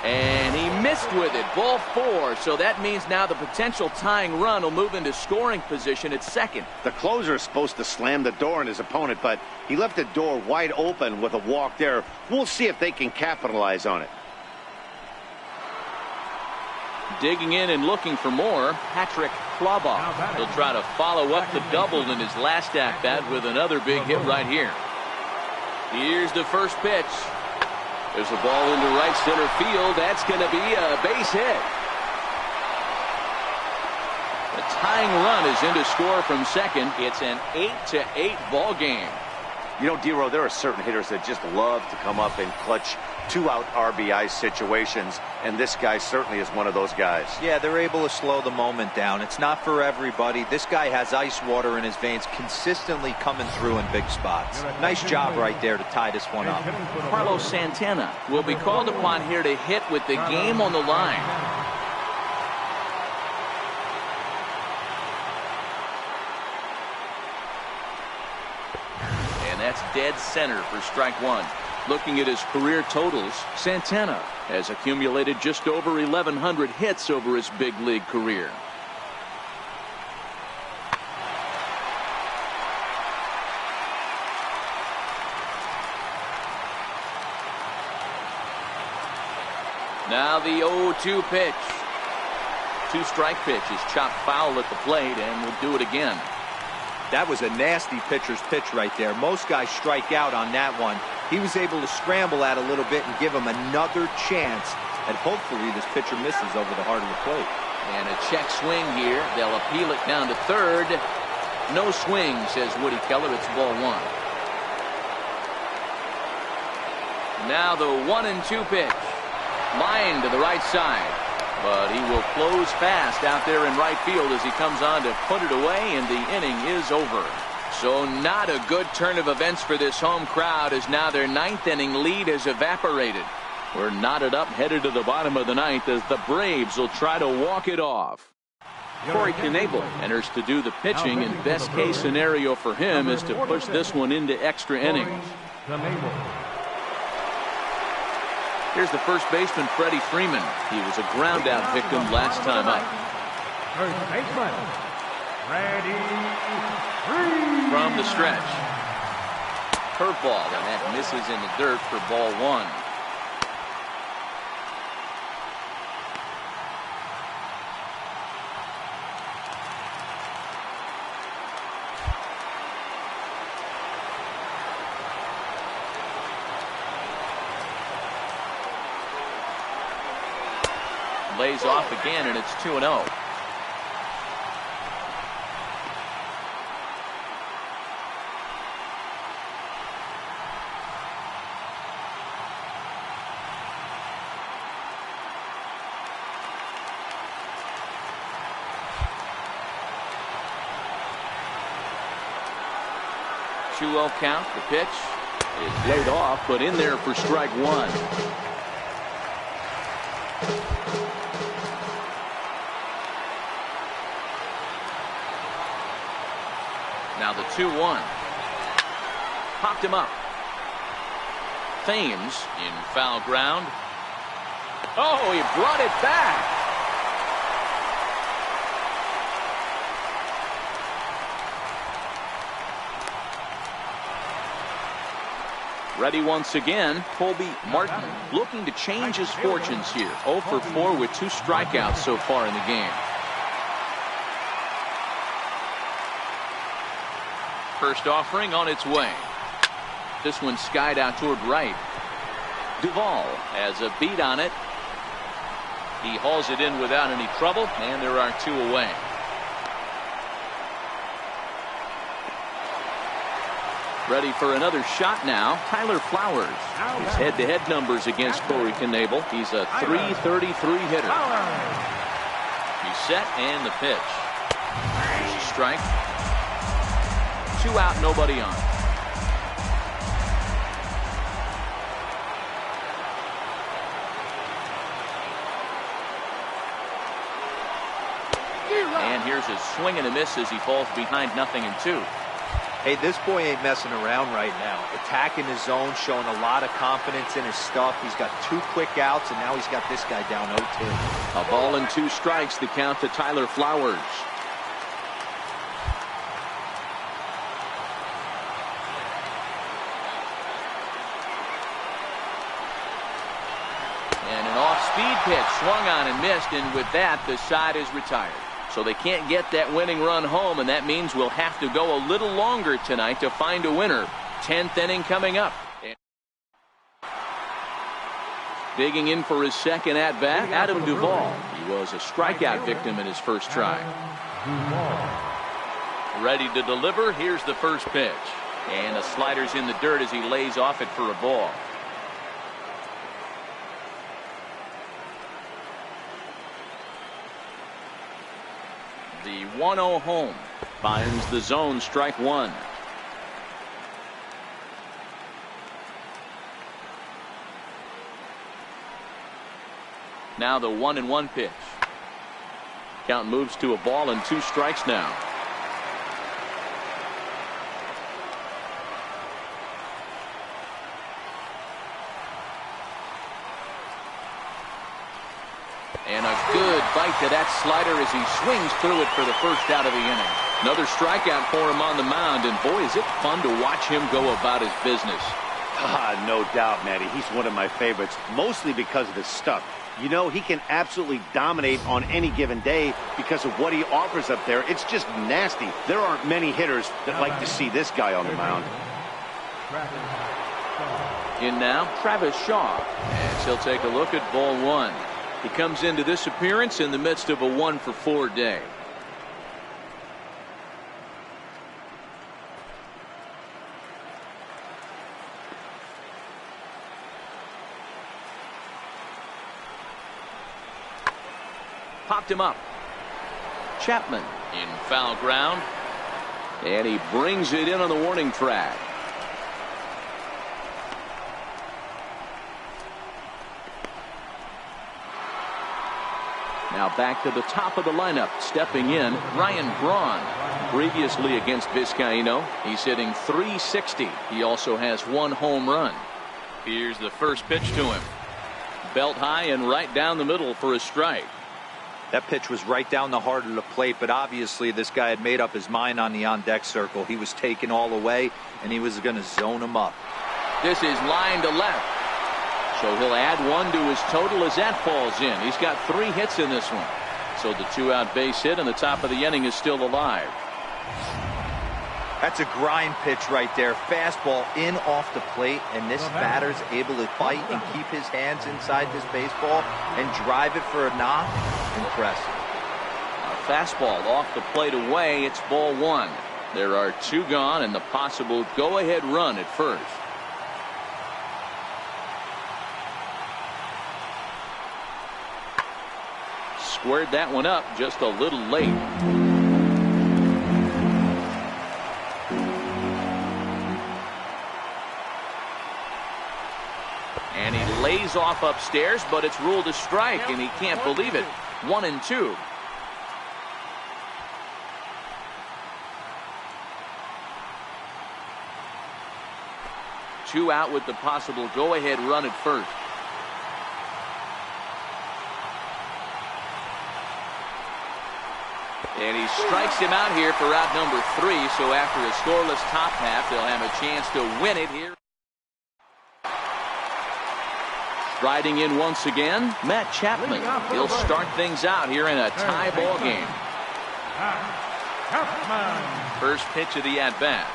And he missed with it. Ball 4. So that means now the potential tying run will move into scoring position at second. The closer is supposed to slam the door on his opponent, but he left the door wide open with a walk there. We'll see if they can capitalize on it. Digging in and looking for more, Patrick Kloboff. He'll try to follow up the double in his last at-bat with another big hit right here. Here's the first pitch. There's a ball into right center field. That's going to be a base hit. The tying run is in to score from second. It's an 8-8 ball game. You know, D-Row, there are certain hitters that just love to come up and clutch two-out RBI situations, and this guy certainly is one of those guys. Yeah, they're able to slow the moment down. It's not for everybody. This guy has ice water in his veins, consistently coming through in big spots. Nice job right there to tie this one up. Carlos Santana will be called upon here to hit with the game on the line. And that's dead center for strike one. Looking at his career totals, Santana has accumulated just over 1,100 hits over his big league career. Now the 0-2 pitch. Two-strike pitch is chopped foul at the plate, and will do it again. That was a nasty pitcher's pitch right there. Most guys strike out on that one. He was able to scramble that a little bit and give him another chance. And hopefully this pitcher misses over the heart of the plate. And a check swing here. They'll appeal it down to third. No swing, says Woody Keller. It's ball one. Now the 1-2 pitch. Line to the right side. But he will close fast out there in right field as he comes on to put it away, and the inning is over. So not a good turn of events for this home crowd, as now their ninth inning lead has evaporated. We're knotted up, headed to the bottom of the ninth, as the Braves will try to walk it off. Corey Knebel enters to do the pitching, and best case scenario for him is to push this one into extra innings. Here's the first baseman, Freddie Freeman. He was a ground-out victim last time up. First baseman, Freddie Freeman. From the stretch. Curveball, and that misses in the dirt for ball one. Lays off again, and it's 2-0. Two-0 count. The pitch is laid off, but in there for strike one. Now the 2-1. Popped him up. Thames in foul ground. Oh, he brought it back. Ready once again, Colby Martin looking to change his fortunes here. 0 for 4 with 2 strikeouts so far in the game. First offering on its way. This one skied out toward right. Duvall has a beat on it. He hauls it in without any trouble, and there are 2 away. Ready for another shot now. Tyler Flowers. His head-to-head numbers against Corey Knebel. He's a .333 hitter. He's set, and the pitch. There's a strike. 2 out, nobody on. And here's his swing and a miss as he falls behind 0-2. Hey, this boy ain't messing around right now. Attacking his zone, showing a lot of confidence in his stuff. He's got 2 quick outs, and now he's got this guy down 0-2. A ball and 2 strikes, the count to Tyler Flowers. And an off-speed pitch swung on and missed, and with that, the side is retired. So they can't get that winning run home, and that means we'll have to go a little longer tonight to find a winner. 10th inning coming up. Digging in for his second at-bat, Adam Duvall. He was a strikeout victim in his first try. Ready to deliver. Here's the first pitch. And the slider's in the dirt as he lays off it for a ball. The 1-0 home finds the zone, strike one. Now the 1-1 pitch. Count moves to a ball and 2 strikes now. And a good bite to that slider as he swings through it for the first out of the inning. Another strikeout for him on the mound, and boy, is it fun to watch him go about his business. No doubt, Matty. He's one of my favorites, mostly because of his stuff. You know, he can absolutely dominate on any given day because of what he offers up there. It's just nasty. There aren't many hitters that like to see this guy on the mound. In now, Travis Shaw, as he'll take a look at ball one. He comes into this appearance in the midst of a 1-for-4 day. Popped him up. Chapman in foul ground. And he brings it in on the warning track. Now back to the top of the lineup. Stepping in, Ryan Braun. Previously against Vizcaíno, he's hitting .360. He also has 1 home run. Here's the first pitch to him. Belt high and right down the middle for a strike. That pitch was right down the heart of the plate, but obviously this guy had made up his mind on the on-deck circle. He was taken all the way, and he was going to zone him up. This is line to left. So he'll add 1 to his total as that falls in. He's got 3 hits in this one. So the 2-out base hit and the top of the inning is still alive. That's a grind pitch right there. Fastball in off the plate, and this batter's able to fight and keep his hands inside this baseball and drive it for a knock. Impressive. A fastball off the plate away. It's ball 1. There are 2 gone and the possible go-ahead run at first. Squared that one up just a little late. And he lays off upstairs, but it's ruled a strike, and he can't believe it. 1-2. Two out with the possible go-ahead run at first. And he strikes him out here for out number 3. So after a scoreless top half, they'll have a chance to win it here. Riding in once again, Matt Chapman. He'll start things out here in a tie ball game. First pitch of the at-bat.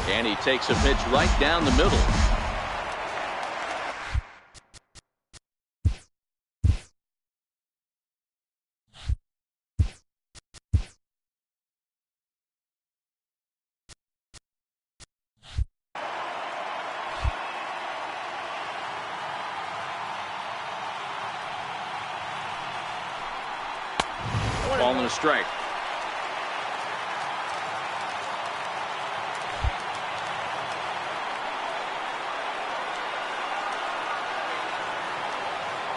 And he takes a pitch right down the middle. Ball and a strike.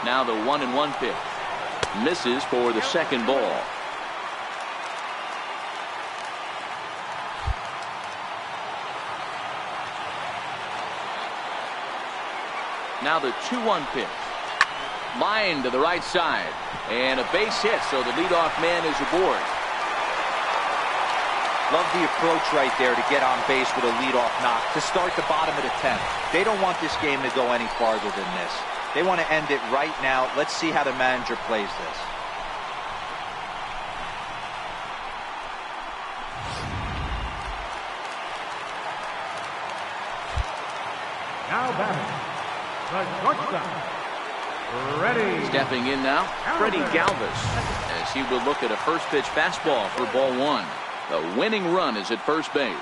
Now the 1-1 pitch. Misses for the second ball. Now the 2-1 pitch. Line to the right side. And a base hit, so the leadoff man is aboard. Love the approach right there to get on base with a leadoff knock to start the bottom of the 10th. They don't want this game to go any farther than this. They want to end it right now. Let's see how the manager plays this. Now batting, the shortstop, Ready. Stepping in now, Freddie Galvis, as he will look at a first pitch fastball for ball one. The winning run is at first base.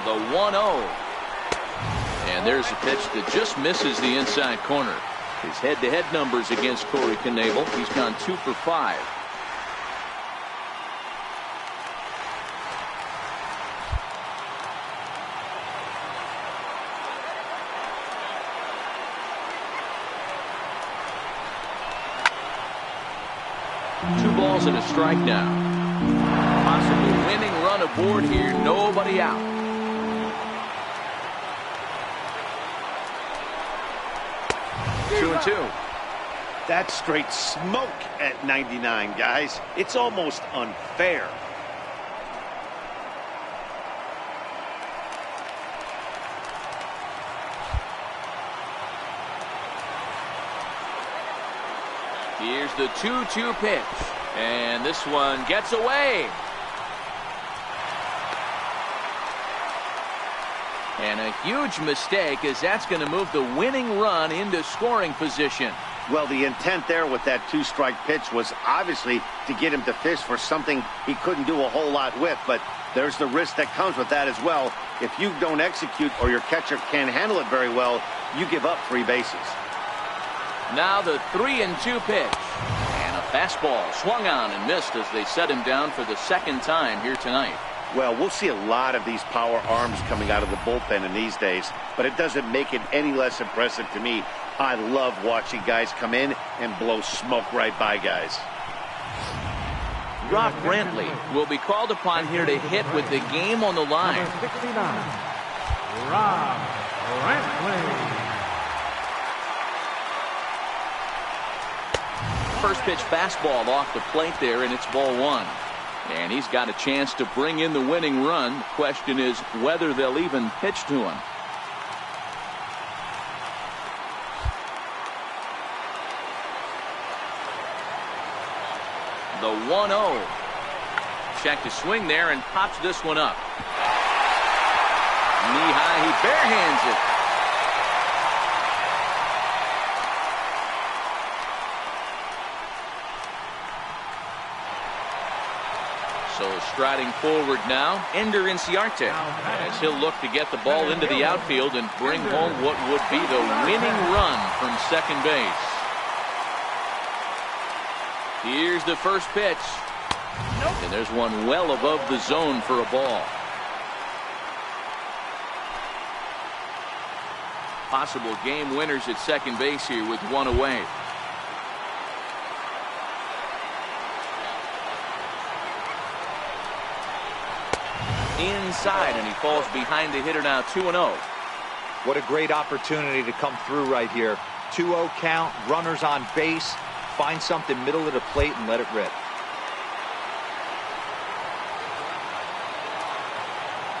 The 1-0. And there's a pitch that just misses the inside corner. His head-to-head numbers against Corey Knebel. He's gone 2 for 5. Two balls and a strike now. Possible winning run aboard here. Nobody out. Two and two. That's straight smoke at 99, guys. It's almost unfair. Here's the 2-2 pitch. And this one gets away. And a huge mistake, as that's going to move the winning run into scoring position. Well, the intent there with that 2-strike pitch was obviously to get him to fish for something he couldn't do a whole lot with, but there's the risk that comes with that as well. If you don't execute or your catcher can't handle it very well, you give up 3 bases. Now the 3-2 pitch. And a fastball swung on and missed as they set him down for the second time here tonight. Well, we'll see a lot of these power arms coming out of the bullpen in these days, but it doesn't make it any less impressive to me. I love watching guys come in and blow smoke right by guys. Rob Brantley will be called upon here to hit with the game on the line. Number 69, Rob Brantley. First pitch fastball off the plate there, and it's ball one. And he's got a chance to bring in the winning run. The question is whether they'll even pitch to him. The 1-0. Check to swing there and pops this one up. Knee high, he barehands it. So striding forward now, Ender Inciarte, as he'll look to get the ball into the outfield and bring home what would be the winning run from second base. Here's the first pitch. And there's one well above the zone for a ball. Possible game winners at second base here with one away. Inside, and he falls behind the hitter now. 2-0. What a great opportunity to come through right here. 2-0 count, runners on base. Find something middle of the plate and let it rip.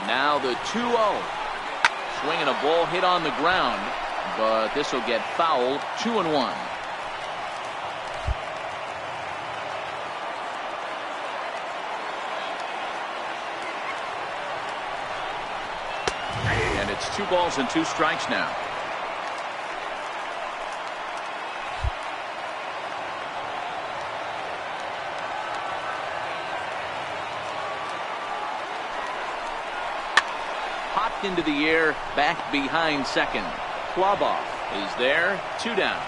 Now the 2-0. Swinging a ball hit on the ground, but this will get fouled. 2-1. And it's 2 balls and 2 strikes now. Popped into the air, back behind second. Kloboff is there. 2 down.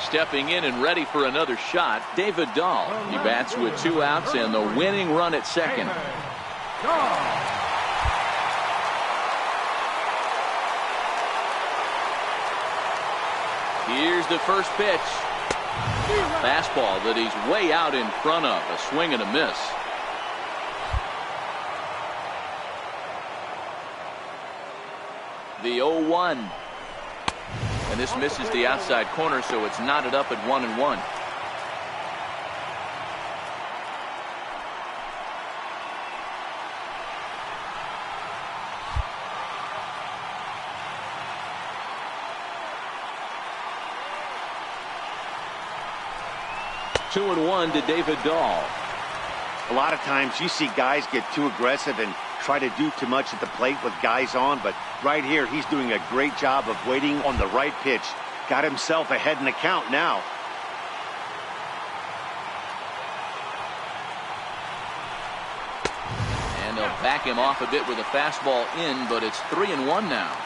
Stepping in and ready for another shot, David Dahl. He bats with 2 outs and the winning run at second. Here's the first pitch. Fastball that he's way out in front of. A swing and a miss. The 0-1. And this misses the outside corner, so it's knotted up at 1-1. 2-1 to David Dahl. A lot of times you see guys get too aggressive and try to do too much at the plate with guys on, but right here he's doing a great job of waiting on the right pitch. Got himself ahead in the count now. And they'll back him off a bit with a fastball in, but it's 3-1 now.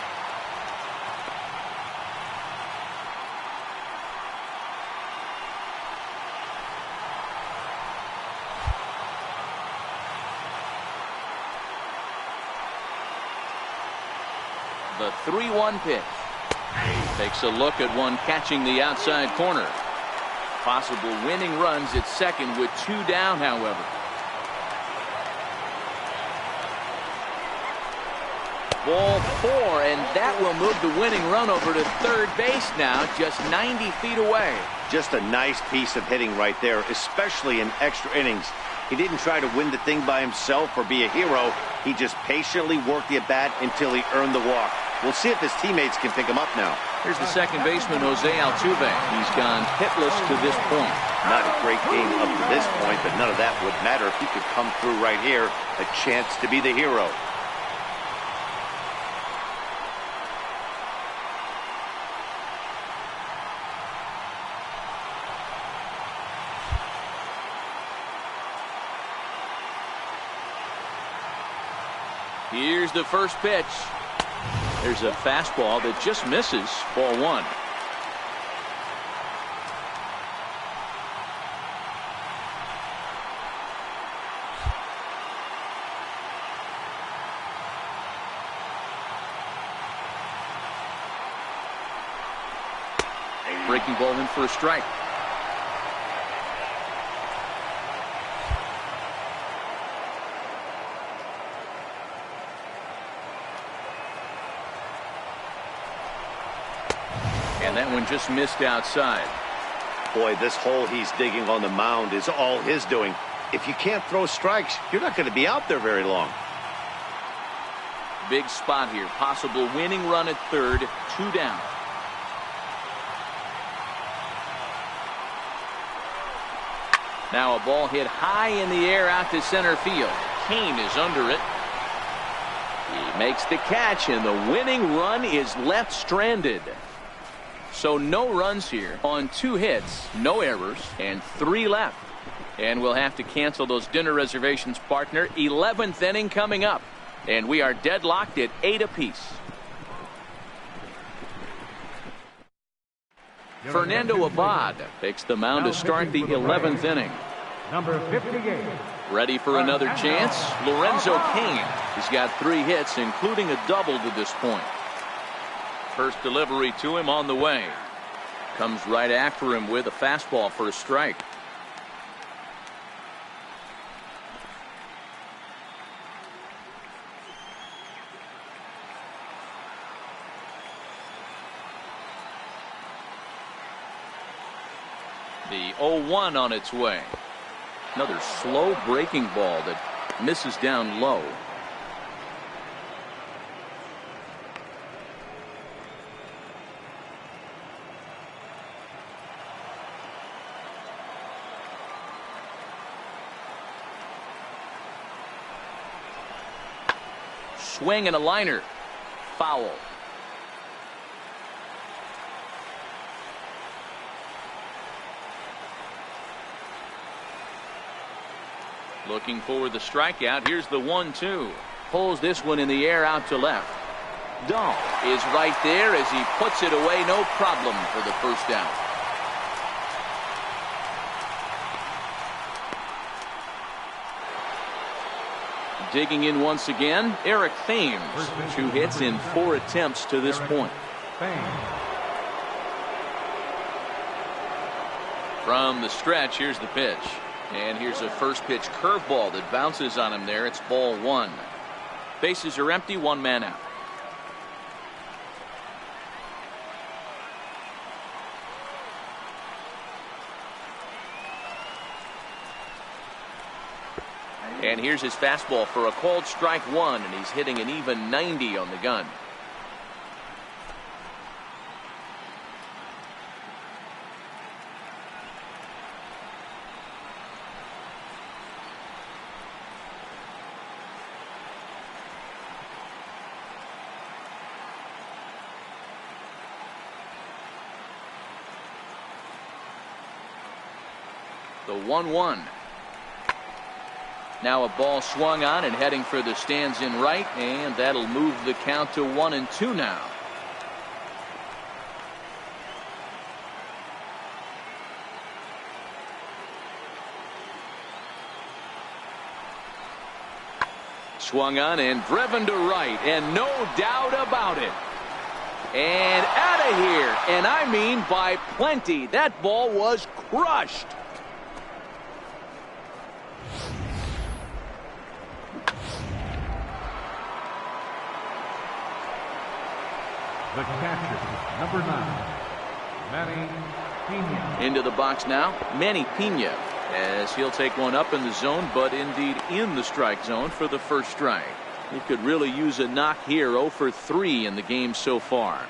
The 3-1 pitch. Takes a look at one catching the outside corner. Possible winning runs at second with 2 down, however. Ball 4, and that will move the winning run over to third base now, just 90 feet away. Just a nice piece of hitting right there, especially in extra innings. He didn't try to win the thing by himself or be a hero. He just patiently worked the at-bat until he earned the walk. We'll see if his teammates can pick him up now. Here's the second baseman, Jose Altuve. He's gone hitless to this point. Not a great game up to this point, but none of that would matter if he could come through right here. A chance to be the hero. Here's the first pitch. There's a fastball that just misses. Ball 1. Breaking ball in for a strike. And that one just missed outside. Boy, this hole he's digging on the mound is all his doing. If you can't throw strikes, you're not going to be out there very long. Big spot here. Possible winning run at third. 2 down. Now a ball hit high in the air out to center field. Kane is under it. He makes the catch, and the winning run is left stranded. So no runs here on 2 hits, no errors, and 3 left. And we'll have to cancel those dinner reservations, partner. 11th inning coming up. And we are deadlocked at 8 apiece. Fernando Abad takes the mound to start the 11th inning. Number 58. Ready for another chance? Lorenzo Cain. He's got 3 hits, including a double to this point. First delivery to him on the way. Comes right after him with a fastball for a strike. The 0-1 on its way. Another slow breaking ball that misses down low. Swing and a liner. Foul. Looking for the strikeout. Here's the 1-2. Pulls this one in the air out to left. Dahl is right there as he puts it away. No problem for the first down. Digging in once again, Eric Thames. 2 hits in 4 attempts to this point. From the stretch, here's the pitch. And here's a first pitch curveball that bounces on him there. It's ball 1. Bases are empty, 1 man out. And here's his fastball for a called strike 1, and he's hitting an even 90 on the gun. The 1-1. Now a ball swung on and heading for the stands in right, and that'll move the count to 1-2 now. Swung on and driven to right, and no doubt about it. And out of here, and I mean by plenty. That ball was crushed. The catcher, number 9, Manny Pena. Into the box now, Manny Pena, as he'll take one up in the zone, but indeed in the strike zone for the first strike. He could really use a knock here. 0 for 3 in the game so far.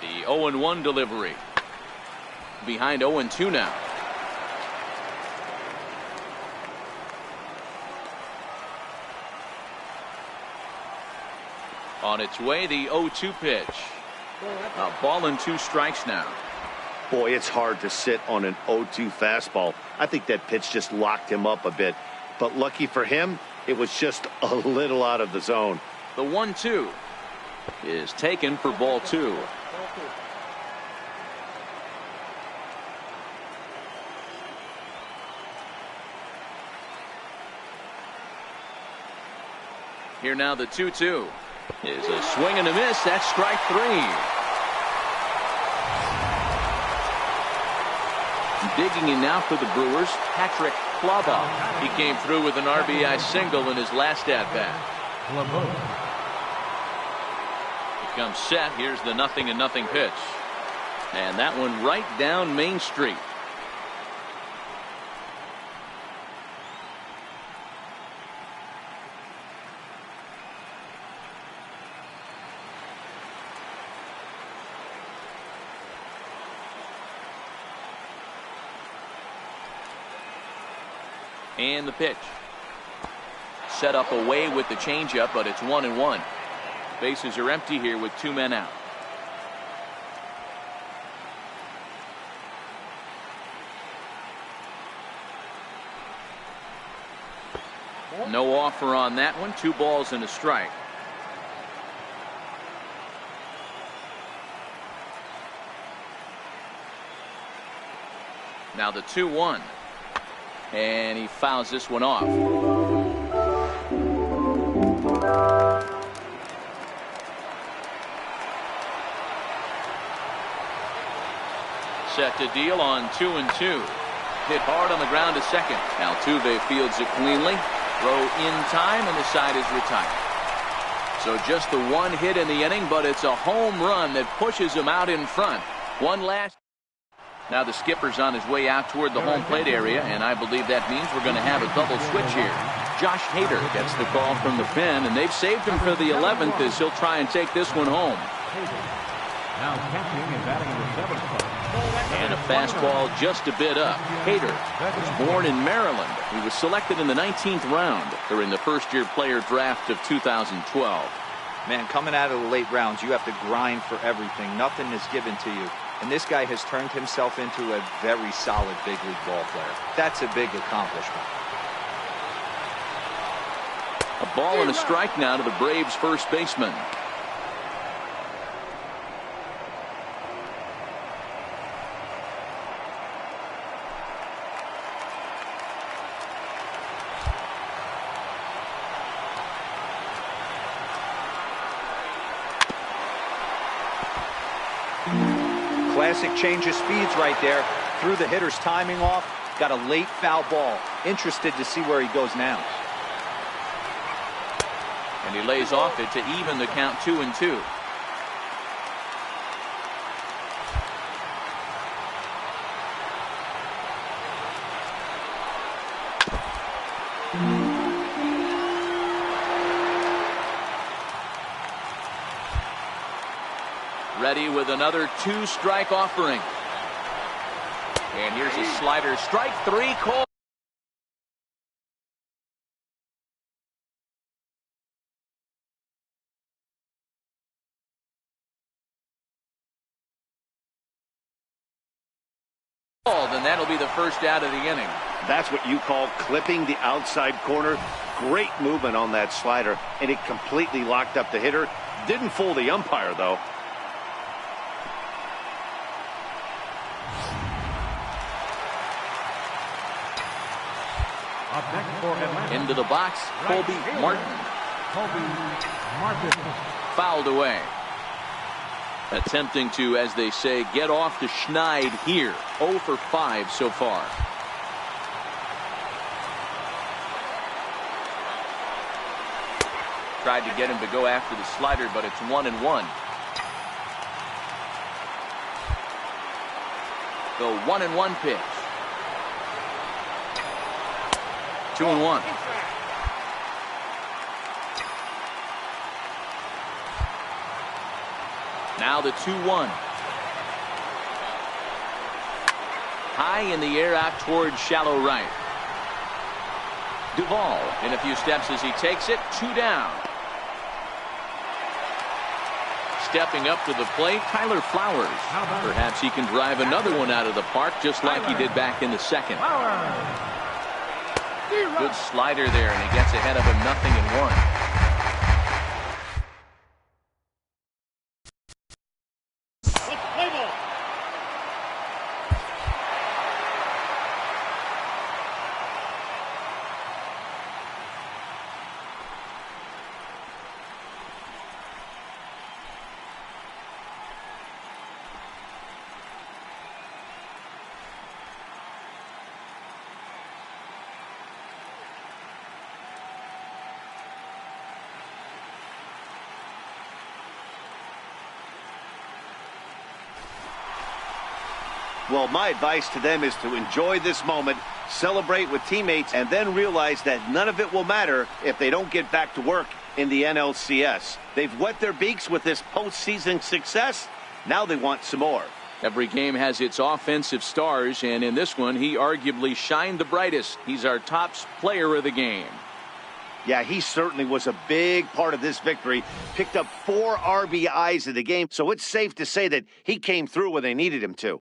The 0-1 delivery. Behind 0-2 now. On its way, the 0-2 pitch. A ball and 2 strikes now. Boy, it's hard to sit on an 0-2 fastball. I think that pitch just locked him up a bit. But lucky for him, it was just a little out of the zone. The 1-2 is taken for ball 2. Here now the 2-2 is a swing and a miss. That's strike 3. Digging in now for the Brewers, Patrick Colbtober. He came through with an RBI single in his last at-bat. He comes set. Here's the 0-0 pitch. And that one right down Main Street. And the pitch. Set up away with the changeup, but it's 1-1. Bases are empty here with 2 men out. No offer on that one. 2 balls and a strike. Now the 2-1. And he fouls this one off. Set to deal on 2-2. Hit hard on the ground to second. Altuve fields it cleanly. Throw in time, and the side is retired. So just the 1 hit in the inning, but it's a home run that pushes him out in front. One last. Now the skipper's on his way out toward the home plate area, and I believe that means we're going to have a double switch here. Josh Hader gets the call from the pen, and they've saved him for the 11th as he'll try and take this one home. Now catching and batting in the 7th spot. And a fastball just a bit up. Hader was born in Maryland. He was selected in the 19th round during the first-year player draft of 2012. Man, coming out of the late rounds, you have to grind for everything. Nothing is given to you. And this guy has turned himself into a very solid big league ball player. That's a big accomplishment. A ball and a strike now to the Braves' first baseman. Classic change of speeds right there. Threw the hitter's timing off. Got a late foul ball. Interested to see where he goes now. And he lays off it to even the count 2-2. Ready with another 2-strike offering. And here's a slider. Strike 3 call. And that'll be the first out of the inning. That's what you call clipping the outside corner. Great movement on that slider, and it completely locked up the hitter. Didn't fool the umpire, though. Up next for Atlanta. Into the box, Colby Martin. Colby Martin. Fouled away. Attempting to, as they say, get off the schneid here. 0 for 5 so far. Tried to get him to go after the slider, but it's 1-1. The 1-1 pitch. 2-1. Now the 2-1. High in the air out towards shallow right. Duvall in a few steps as he takes it. 2 down. Stepping up to the plate, Tyler Flowers. Perhaps he can drive another one out of the park just like he did back in the second. Good slider there, and he gets ahead of him 0-1. Well, my advice to them is to enjoy this moment, celebrate with teammates, and then realize that none of it will matter if they don't get back to work in the NLCS. They've wet their beaks with this postseason success. Now they want some more. Every game has its offensive stars, and in this one, he arguably shined the brightest. He's our top player of the game. Yeah, he certainly was a big part of this victory. Picked up 4 RBIs in the game, so it's safe to say that he came through when they needed him to.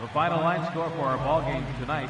The final line score for our ball game tonight: